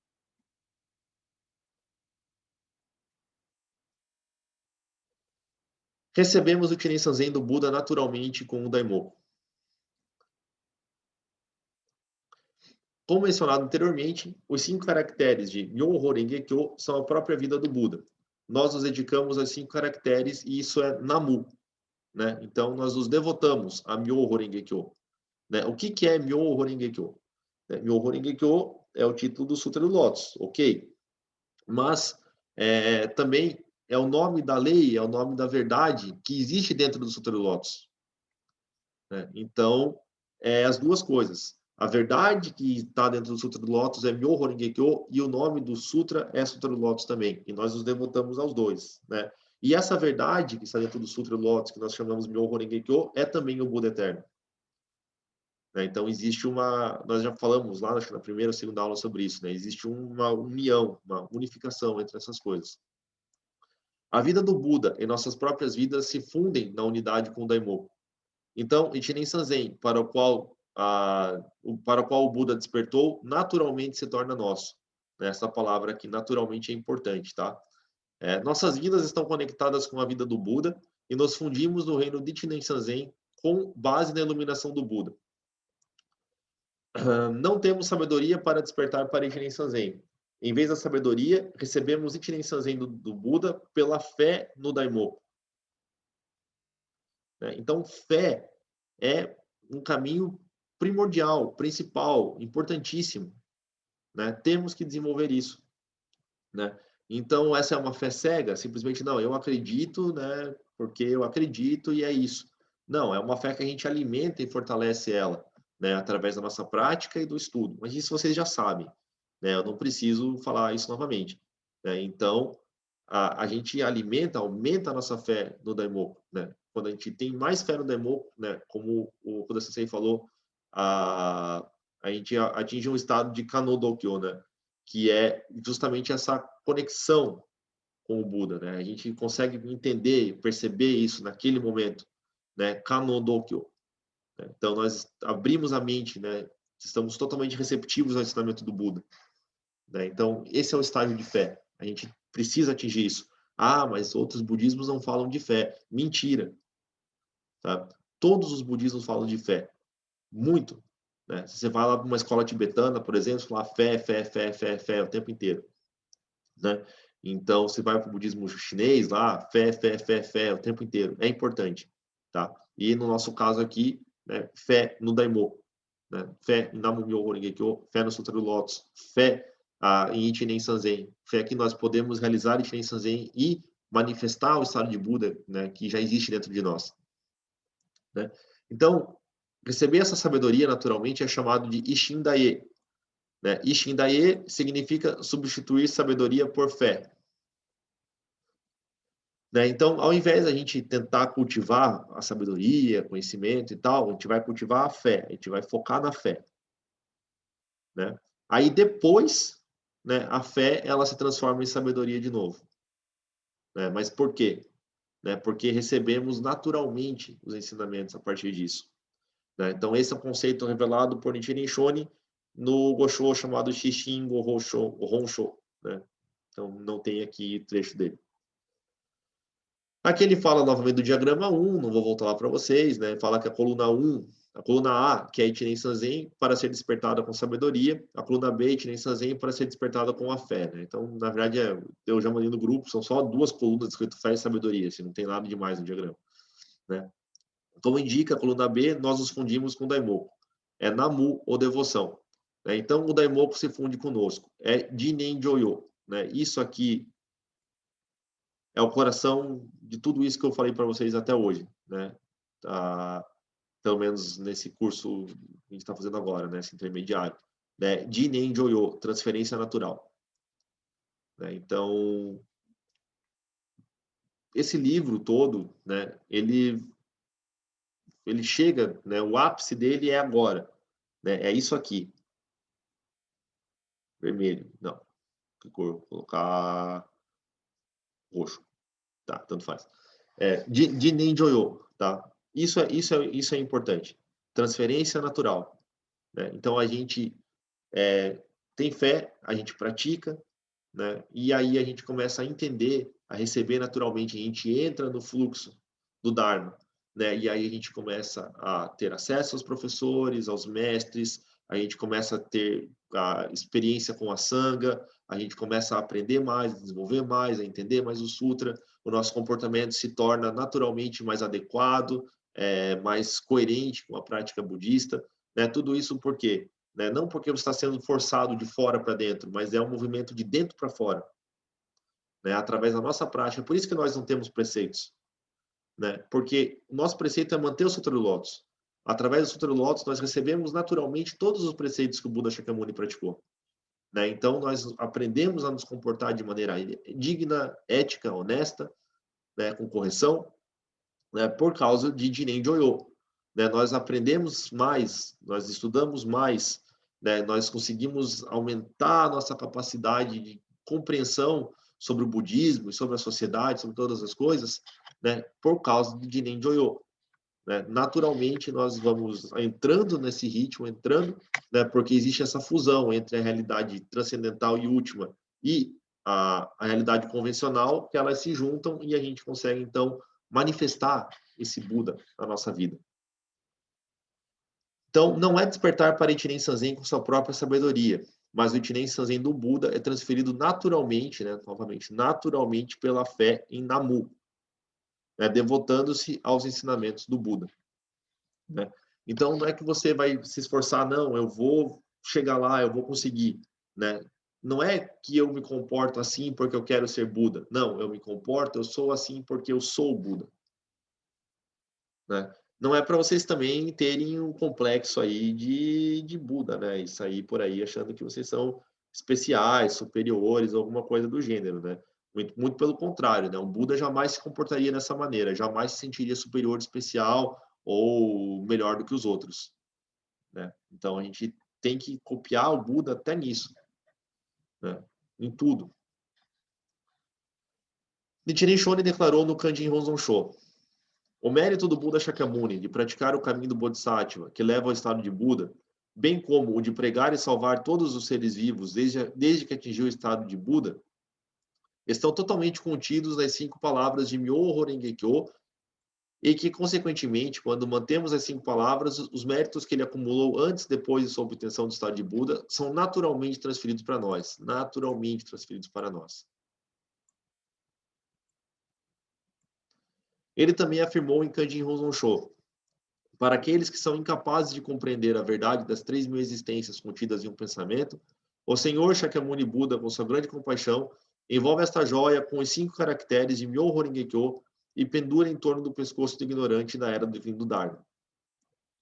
[SPEAKER 1] Recebemos o Chiren Sanzen do Buda naturalmente com o Daimoku. Como mencionado anteriormente, os 5 caracteres de Myoho Renge Kyo são a própria vida do Buda. Nós nos dedicamos aos 5 caracteres e isso é Namu, né? Então, nós nos devotamos a Myoho Renge Kyo. Né? O que é Myoho Renge Kyo? Myoho Renge Kyo é o título do Sutra do Lótus, ok? Mas também é o nome da lei, é o nome da verdade que existe dentro do Sutra do Lótus. Né? Então, as duas coisas. A verdade que está dentro do Sutra do Lótus é Myoho Renge Kyo e o nome do Sutra é Sutra do Lótus também. E nós nos devotamos aos dois. Né? E essa verdade que está dentro do Sutra do Lótus, que nós chamamos Myoho Renge Kyo, é também o Buda Eterno. Então, existe nós já falamos lá, acho que na primeira ou segunda aula sobre isso, né? Existe uma união, uma unificação entre essas coisas. A vida do Buda e nossas próprias vidas se fundem na unidade com o Daimoku. Então, Ichinen Sanzen, para o qual o Buda despertou, naturalmente se torna nosso. Essa palavra aqui, naturalmente, é importante, tá? Nossas vidas estão conectadas com a vida do Buda e nos fundimos no reino de Ichinen Sanzen com base na iluminação do Buda. Não temos sabedoria para despertar para Ichinen Sanzen. Em vez da sabedoria, recebemos Ichinen Sanzen do Buda pela fé no Daimoku. Então, fé é um caminho primordial, principal, importantíssimo. Né? Temos que desenvolver isso. Né? Então, essa é uma fé cega? Simplesmente, não, eu acredito, né, porque eu acredito e é isso. Não, é uma fé que a gente alimenta e fortalece ela, né, através da nossa prática e do estudo. Mas isso vocês já sabem. Né? Eu não preciso falar isso novamente. Né? Então, a gente aumenta a nossa fé no Daimoku. Né? Quando a gente tem mais fé no Daimoku, né, como o Buda Sensei falou, a gente atinge um estado de Kanodokyo, né? Que é justamente essa conexão com o Buda, né? A gente consegue entender, perceber isso naquele momento, né? Kanodokyo. Então nós abrimos a mente, né? Estamos totalmente receptivos ao ensinamento do Buda, né? Então esse é o estágio de fé. A gente precisa atingir isso. Ah, mas outros budismos não falam de fé. Mentira, tá? Todos os budismos falam de fé, muito. Né? Se você vai lá para uma escola tibetana, por exemplo, falar fé, fé, fé, fé, fé o tempo inteiro. Né? Então, você vai para o budismo chinês lá, fé, fé, fé, fé o tempo inteiro. É importante. Tá? E no nosso caso aqui, né, fé no Daimoku. Né? Fé em Namu-myoho Renge Kyo, fé no Sutra do Lótus, fé em Ichinen Sanzen, fé que nós podemos realizar Ichinen Sanzen e manifestar o estado de Buda, né, que já existe dentro de nós. Né? Então, receber essa sabedoria naturalmente é chamado de Ishin Daye. Né? Ishin Daye significa substituir sabedoria por fé. Né? Então, ao invés da gente tentar cultivar a sabedoria, conhecimento e tal, a gente vai cultivar a fé, a gente vai focar na fé. Né? Aí depois, né, a fé ela se transforma em sabedoria de novo. Né? Mas por quê? Né? Porque recebemos naturalmente os ensinamentos a partir disso. Né? Então, esse é o conceito revelado por Nichiren Shonin no Gosho chamado Shishin Honsho. Né? Então, não tem aqui trecho dele. Aqui ele fala novamente do diagrama 1, não vou voltar lá para vocês, né? Fala que a coluna 1, a coluna A, que é Ichinen Sanzen, para ser despertada com sabedoria, a coluna B, Ichinen Sanzen, para ser despertada com a fé, né? Então, na verdade, eu já mandei no grupo, são só 2 colunas escrito fé e sabedoria, assim, não tem nada demais no diagrama, né? Como indica a coluna B, nós nos fundimos com o Daimoku. É Namu ou devoção. Né? Então, o Daimoku se funde conosco. É Jinen Joyo. Né? Isso aqui é o coração de tudo isso que eu falei para vocês até hoje, né? Pelo menos nesse curso que a gente está fazendo agora, né? Esse intermediário. Né? Jinen Joyo, transferência natural. Né? Então, esse livro todo, né? Ele chega, né? O ápice dele é agora. Né? É isso aqui. Vermelho. Não. Que cor? Vou colocar roxo. Tá, tanto faz. Jinen Joyo, tá? Isso é importante. Transferência natural, né? Então, a gente tem fé, a gente pratica, né? E aí a gente começa a entender, a receber naturalmente, a gente entra no fluxo do Dharma, né? E aí a gente começa a ter acesso aos professores, aos mestres, a gente começa a ter a experiência com a Sangha, a gente começa a aprender mais, a desenvolver mais, a entender mais o Sutra, o nosso comportamento se torna naturalmente mais adequado, mais coerente com a prática budista, né? Tudo isso por quê? Né? Não porque você está sendo forçado de fora para dentro, mas é um movimento de dentro para fora, né? Através da nossa prática. Por isso que nós não temos preceitos, né? Porque o nosso preceito é manter o Sutra do Lótus. Através do Sutra do Lótus, nós recebemos naturalmente todos os preceitos que o Buda Shakyamuni praticou, né? Então, nós aprendemos a nos comportar de maneira digna, ética, honesta, né? Com correção, né? Por causa de Jinen Joyo, né? Nós aprendemos mais, nós estudamos mais, né? Nós conseguimos aumentar a nossa capacidade de compreensão sobre o budismo, sobre a sociedade, sobre todas as coisas, né? Por causa de Jinen Joyo, né? Naturalmente, nós vamos entrando nesse ritmo, né? Porque existe essa fusão entre a realidade transcendental e última e a realidade convencional, que elas se juntam e a gente consegue, então, manifestar esse Buda na nossa vida. Então, não é despertar para Ichinen Sanzen com sua própria sabedoria, mas o Ichinen Sanzen do Buda é transferido naturalmente, né, novamente, naturalmente pela fé em Namu, né, devotando-se aos ensinamentos do Buda, né? Então, não é que você vai se esforçar, não, eu vou chegar lá, eu vou conseguir, né? Não é que eu me comporto assim porque eu quero ser Buda. Não, eu me comporto, eu sou assim porque eu sou Buda, né? Não é para vocês também terem um complexo aí de Buda, né? E sair por aí achando que vocês são especiais, superiores, alguma coisa do gênero, né? Muito pelo contrário, né? Um Buda jamais se comportaria dessa maneira, jamais se sentiria superior, especial ou melhor do que os outros, né? Então a gente tem que copiar o Buda até nisso, né? Em tudo. Nichiren Shonin declarou no Kanjin Honzon-sho: o mérito do Buda Shakyamuni de praticar o caminho do Bodhisattva, que leva ao estado de Buda, bem como o de pregar e salvar todos os seres vivos desde que atingiu o estado de Buda, estão totalmente contidos nas 5 palavras de Myoho Renge Kyo, e que, consequentemente, quando mantemos as 5 palavras, os méritos que ele acumulou antes e depois de sua obtenção do estado de Buda são naturalmente transferidos para nós, naturalmente transferidos para nós. Ele também afirmou em Kanjin Honzon-sho: para aqueles que são incapazes de compreender a verdade das 3.000 existências contidas em um pensamento, o Senhor Shakyamuni Buda, com sua grande compaixão, envolve esta joia com os 5 caracteres de Myoho Renge Kyo e pendura em torno do pescoço do ignorante na era do fim do Dharma,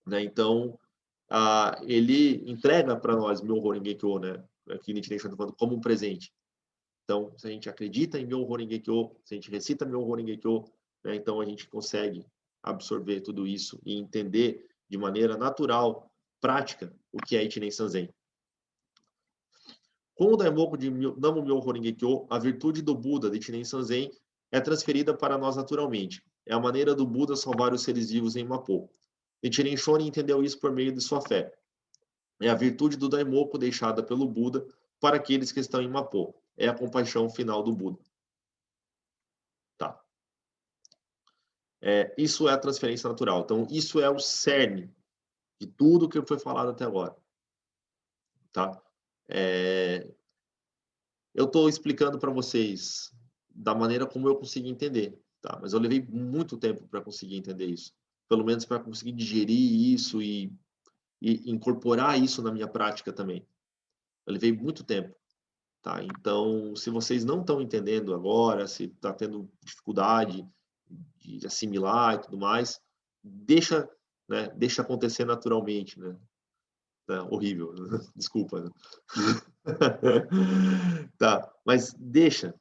[SPEAKER 1] né? Então, ele entrega para nós Myoho Renge Kyo, né? Aqui Nichiren está falando como um presente. Então, se a gente acredita em Myoho Renge Kyo, se a gente recita Myoho Renge Kyo, né, então a gente consegue absorver tudo isso e entender de maneira natural, prática, o que é Ichinen Sanzen. Com o Daimoku de Namu Myoho Renge Kyo, a virtude do Buda de Ichinen Sanzen é transferida para nós naturalmente. É a maneira do Buda salvar os seres vivos em Mapo. Nichiren Shonin entendeu isso por meio de sua fé. É a virtude do Daimoku deixada pelo Buda para aqueles que estão em Mapo. É a compaixão final do Buda. Tá. Isso é a transferência natural. Então, isso é o cerne de tudo que foi falado até agora. Tá? Eu estou explicando para vocês da maneira como eu consegui entender. Tá? Mas eu levei muito tempo para conseguir entender isso. Pelo menos para conseguir digerir isso e incorporar isso na minha prática também. Eu levei muito tempo. Tá? Então, se vocês não estão entendendo agora, se está tendo dificuldade de assimilar e tudo mais, deixa acontecer naturalmente, né? Tá, horrível, desculpa. Né? Tá, mas deixa,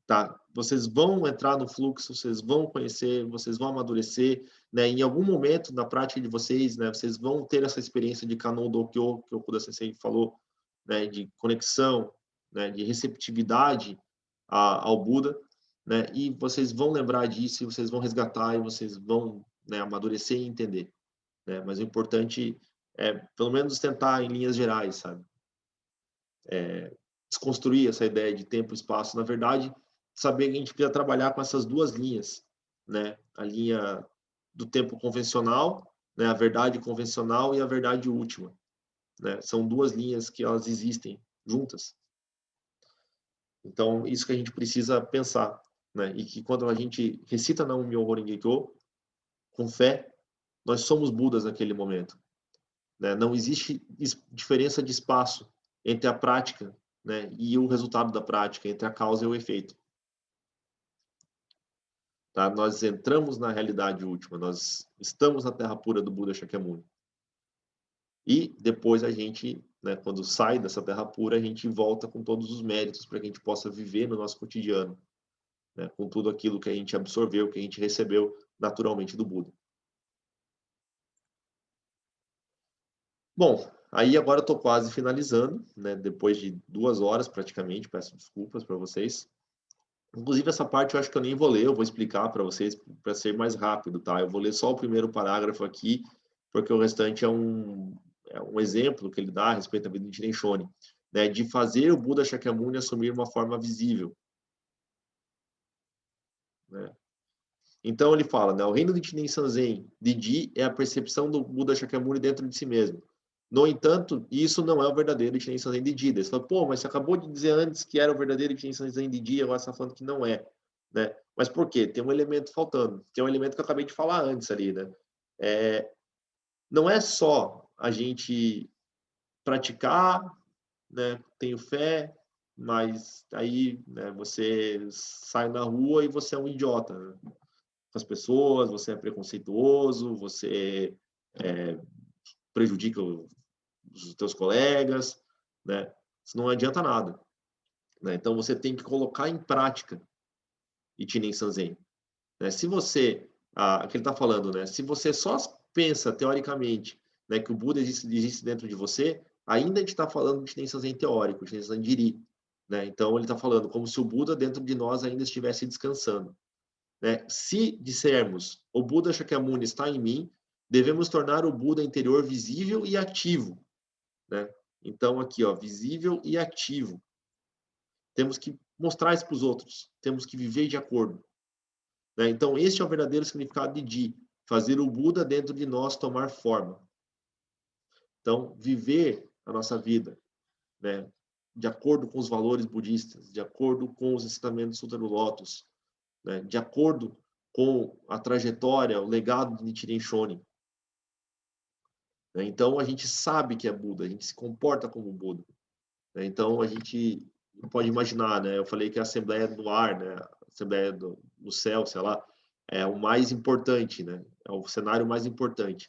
[SPEAKER 1] tá? Vocês vão entrar no fluxo, vocês vão conhecer, vocês vão amadurecer, né? Em algum momento na prática de vocês, né? Vocês vão ter essa experiência de Kanon Dokyo, que o Buda Sensei falou, né? De conexão, né? De receptividade ao Buda, né? E vocês vão lembrar disso, e vocês vão resgatar, e vocês vão, né, amadurecer e entender, né? Mas o importante é, pelo menos, tentar em linhas gerais, sabe? Desconstruir essa ideia de tempo e espaço. Na verdade, saber que a gente precisa trabalhar com essas duas linhas, né? A linha do tempo convencional, né? A verdade convencional e a verdade última, né? São duas linhas que elas existem juntas. Então, isso que a gente precisa pensar, né? E que quando a gente recita Nam-myoho Renge-kyo com fé, nós somos Budas naquele momento, né? Não existe diferença de espaço entre a prática, né, e o resultado da prática, entre a causa e o efeito. Tá? Nós entramos na realidade última, nós estamos na terra pura do Buda Shakyamuni. E depois a gente, né, quando sai dessa terra pura, a gente volta com todos os méritos para que a gente possa viver no nosso cotidiano, né, com tudo aquilo que a gente absorveu, que a gente recebeu naturalmente do Buda. Bom, aí agora eu estou quase finalizando, né, depois de 2 horas praticamente, peço desculpas para vocês. Inclusive, essa parte eu acho que eu nem vou ler, eu vou explicar para vocês para ser mais rápido, tá? Eu vou ler só o primeiro parágrafo aqui, porque o restante é um exemplo que ele dá a respeito da vida de Nichiren Shonin, né? De fazer o Buda Shakyamuni assumir uma forma visível, né? Então, ele fala, né? O reino de Nichiren Sanzen, de Ji, é a percepção do Buda Shakyamuni dentro de si mesmo. No entanto, isso não é o verdadeiro Nichiren Sanzen de Ji. Você fala, pô, mas você acabou de dizer antes que era o verdadeiro Nichiren Sanzen de Ji, agora você está falando que não é. Né? Mas por quê? Tem um elemento faltando, que é um elemento que eu acabei de falar antes ali, né? Não é só a gente praticar, né? Tenho fé, mas aí, né, você sai na rua e você é um idiota, né? Com as pessoas, você é preconceituoso, você prejudica os teus colegas, né? Isso não adianta nada, né? Então você tem que colocar em prática Ichinen Sanzen. Né? Se você, que ele está falando, né? Se você só pensa teoricamente, né, que o Buda existe dentro de você, ainda a gente está falando de Ichinen Sanzen teórico, Ichinen Sanzen Jiri, né? Então ele está falando como se o Buda dentro de nós ainda estivesse descansando. Né? Se dissermos o Buda Shakyamuni está em mim, devemos tornar o Buda interior visível e ativo. Né? Então aqui, ó, visível e ativo. Temos que mostrar isso para os outros. Temos que viver de acordo. Né? Então, este é o verdadeiro significado de Ji, fazer o Buda dentro de nós tomar forma. Então, viver a nossa vida, né, de acordo com os valores budistas, de acordo com os ensinamentos do Sutra do Lótus, né, de acordo com a trajetória, o legado de Nichiren Shonin. Né? Então, a gente sabe que é Buda, a gente se comporta como Buda. Né? Então, a gente pode imaginar, né? Eu falei que a Assembleia do Ar, né? A Assembleia do Céu, sei lá, é o mais importante, né? É o cenário mais importante.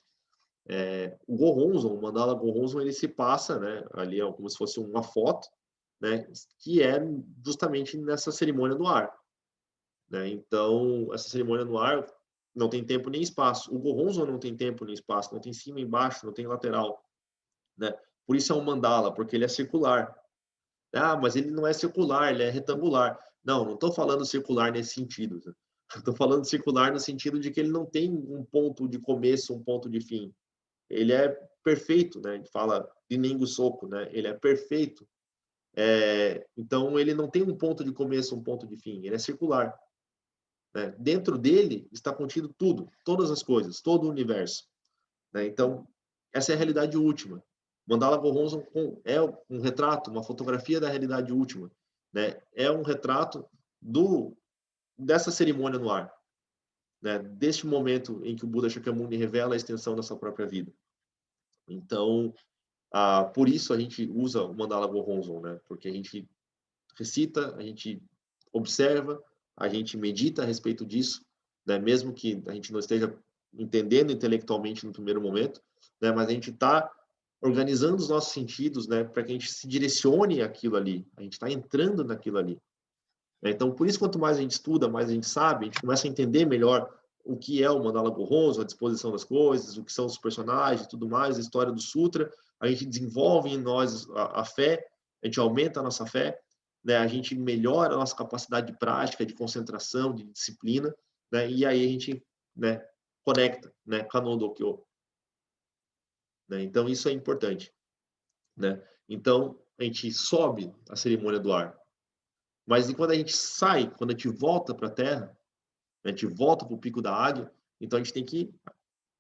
[SPEAKER 1] O Gohonzon, o Mandala Gohonzon, ele se passa, né? Ali é como se fosse uma foto, né? Que é justamente nessa cerimônia do ar. Né? Então, essa cerimônia no ar não tem tempo nem espaço. O Gohonzon não tem tempo nem espaço, não tem cima e embaixo, não tem lateral. Né? Por isso é um mandala, porque ele é circular. Ah, mas ele não é circular, ele é retangular. Não estou falando circular nesse sentido. Né? Estou falando circular no sentido de que ele não tem um ponto de começo, um ponto de fim. Ele é perfeito, né? A gente fala de Ningo Soco, né? Ele é perfeito. Então, ele não tem um ponto de começo, um ponto de fim. Ele é circular. Né? Dentro dele está contido tudo, todas as coisas, todo o universo. Né? Então, essa é a realidade última. Mandala Gohonzon é um retrato, uma fotografia da realidade última. Né? É um retrato dessa cerimônia no ar. Né? Deste momento em que o Buda Shakyamuni revela a extensão da sua própria vida. Então, por isso a gente usa o Mandala Gohonzon, né? Porque a gente recita, a gente observa, a gente medita a respeito disso, né? Mesmo que a gente não esteja entendendo intelectualmente no primeiro momento, né? Mas a gente está organizando os nossos sentidos, né? Para que a gente se direcione aquilo ali, a gente está entrando naquilo ali. Né? Então, por isso, quanto mais a gente estuda, mais a gente sabe, a gente começa a entender melhor o que é o Mandala Gohonzon, a disposição das coisas, o que são os personagens, tudo mais, a história do Sutra, a gente desenvolve em nós a fé, a gente aumenta a nossa fé, né, a gente melhora a nossa capacidade de prática, de concentração, de disciplina, né, e aí a gente, né, conecta, né, Kano do Kyo, né, então isso é importante, né, então a gente sobe a cerimônia do ar, mas e quando a gente sai, quando a gente volta para a Terra, a gente volta para o pico da águia, então a gente tem que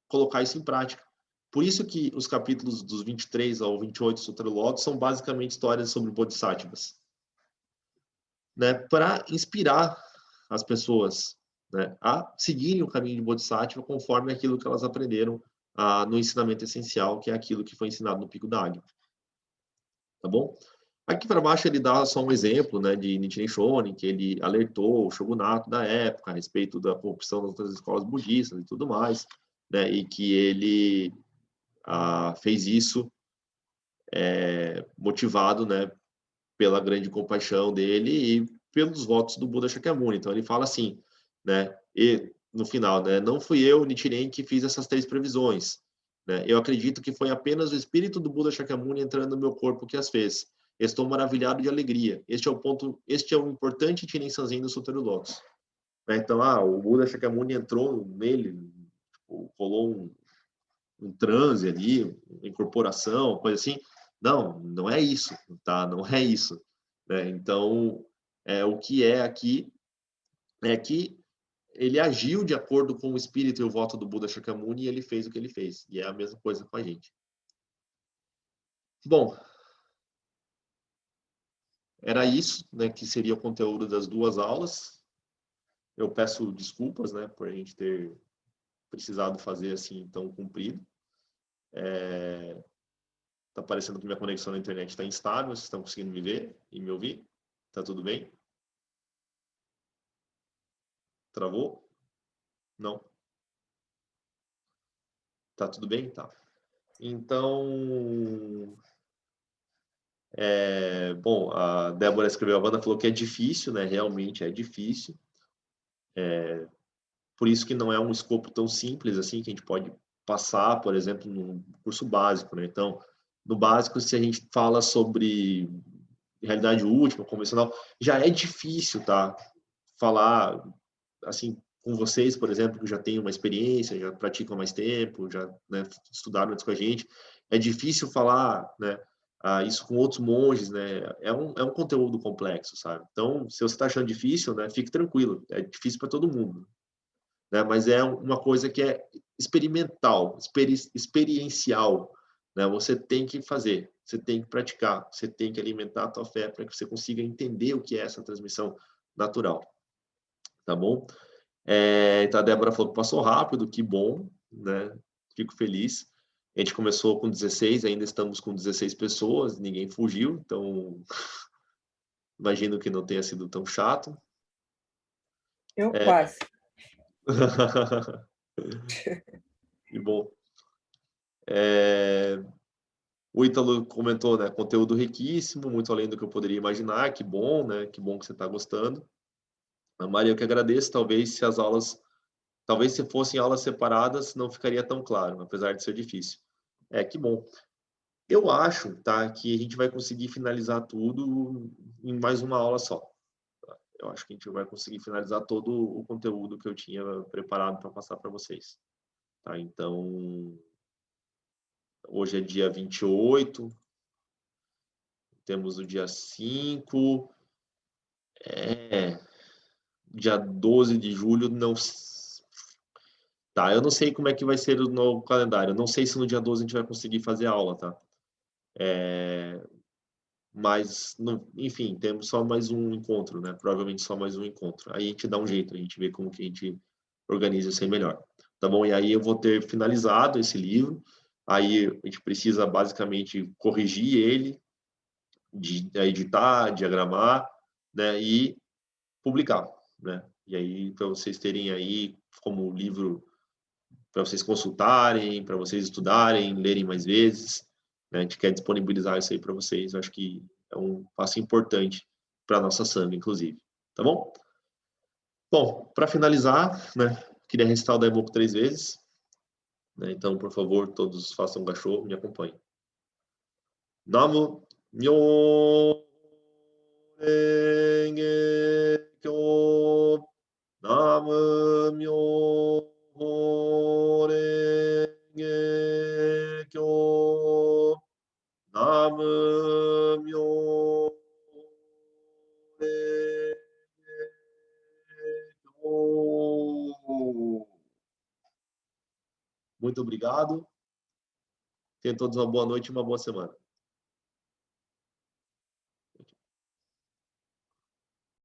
[SPEAKER 1] colocar isso em prática. Por isso que os capítulos dos 23 ao 28 do Sutra do Lótus são basicamente histórias sobre bodhisattvas, né, para inspirar as pessoas, né, a seguirem o caminho de bodhisattva conforme aquilo que elas aprenderam no ensinamento essencial, que é aquilo que foi ensinado no Pico da Águia. Tá bom? Aqui para baixo ele dá só um exemplo, né, de Nichiren Shonin, que ele alertou o shogunato da época a respeito da corrupção das outras escolas budistas e tudo mais, né, e que ele fez isso motivado, né, pela grande compaixão dele e pelos votos do Buda Shakyamuni. Então ele fala assim, né, e no final, né, não fui eu, Nichiren, que fiz essas 3 previsões, né? Eu acredito que foi apenas o espírito do Buda Shakyamuni entrando no meu corpo que as fez. Estou maravilhado de alegria. Este é o importante Ichinen Sanzen do Sutra do Lótus. Né? Então, o Buda Shakyamuni entrou nele, tipo, rolou um transe ali, uma incorporação, coisa assim. Não, não é isso, tá? Não é isso. Né? Então, o que é aqui é que ele agiu de acordo com o espírito e o voto do Buda Shakyamuni e ele fez o que ele fez. E é a mesma coisa com a gente. Bom, era isso, né, que seria o conteúdo das 2 aulas. Eu peço desculpas, né, por a gente ter precisado fazer assim tão comprido. Tá parecendo que minha conexão na internet está instável. Vocês estão conseguindo me ver e me ouvir? Tá tudo bem? Travou? Não? Tá tudo bem? Tá. Então, bom, a Débora escreveu, a Wanda falou que é difícil, né? Realmente é difícil. Por isso que não é um escopo tão simples assim, que a gente pode passar, por exemplo, no curso básico, né? Então, no básico, se a gente fala sobre realidade última, convencional, já é difícil, tá? Falar, assim, com vocês, por exemplo, que já têm uma experiência, já praticam mais tempo, já, né, estudaram antes com a gente, é difícil falar, né, isso com outros monges, né, é um conteúdo complexo, sabe? Então, se você está achando difícil, né, fique tranquilo, é difícil para todo mundo, né, mas é uma coisa que é experimental, experiencial, né, você tem que fazer, você tem que praticar, você tem que alimentar a tua fé para que você consiga entender o que é essa transmissão natural, tá bom? Então a Débora falou que passou rápido, que bom, né? Fico feliz. A gente começou com 16, ainda estamos com 16 pessoas, ninguém fugiu, então imagino que não tenha sido tão chato.
[SPEAKER 3] Eu quase.
[SPEAKER 1] Que bom. O Ítalo comentou, né? Conteúdo riquíssimo, muito além do que eu poderia imaginar. Que bom, né? Que bom que você está gostando. A Maria, eu que agradeço. Talvez se fossem aulas separadas, não ficaria tão claro, apesar de ser difícil. Que bom. Eu acho, tá, que a gente vai conseguir finalizar tudo em mais uma aula só. Tá? Eu acho que a gente vai conseguir finalizar todo o conteúdo que eu tinha preparado para passar para vocês. Tá? Então, hoje é dia 28, temos o dia 5, dia 12 de julho, não. Tá, eu não sei como é que vai ser o novo calendário. Eu não sei se no dia 12 a gente vai conseguir fazer aula, tá? Mas, enfim, temos só mais um encontro, né? Provavelmente só mais um encontro. Aí a gente dá um jeito, a gente vê como que a gente organiza isso aí melhor. Tá bom? E aí eu vou ter finalizado esse livro. Aí a gente precisa basicamente corrigir ele, editar, diagramar, né? E publicar, né? E aí, para vocês terem aí como livro para vocês consultarem, para vocês estudarem, lerem mais vezes, né? A gente quer disponibilizar isso aí para vocês. Eu acho que é um passo importante para a nossa sangha, inclusive. Tá bom? Bom, para finalizar, né? Queria recitar o Daimoku 3 vezes. Né? Então, por favor, todos façam um cachorro, me acompanhem. Namo Myo Renge Kyo. Nam-myoho Renge Kyo. Nam-myoho Renge Kyo. Muito obrigado. Tenham todos uma boa noite e uma boa semana.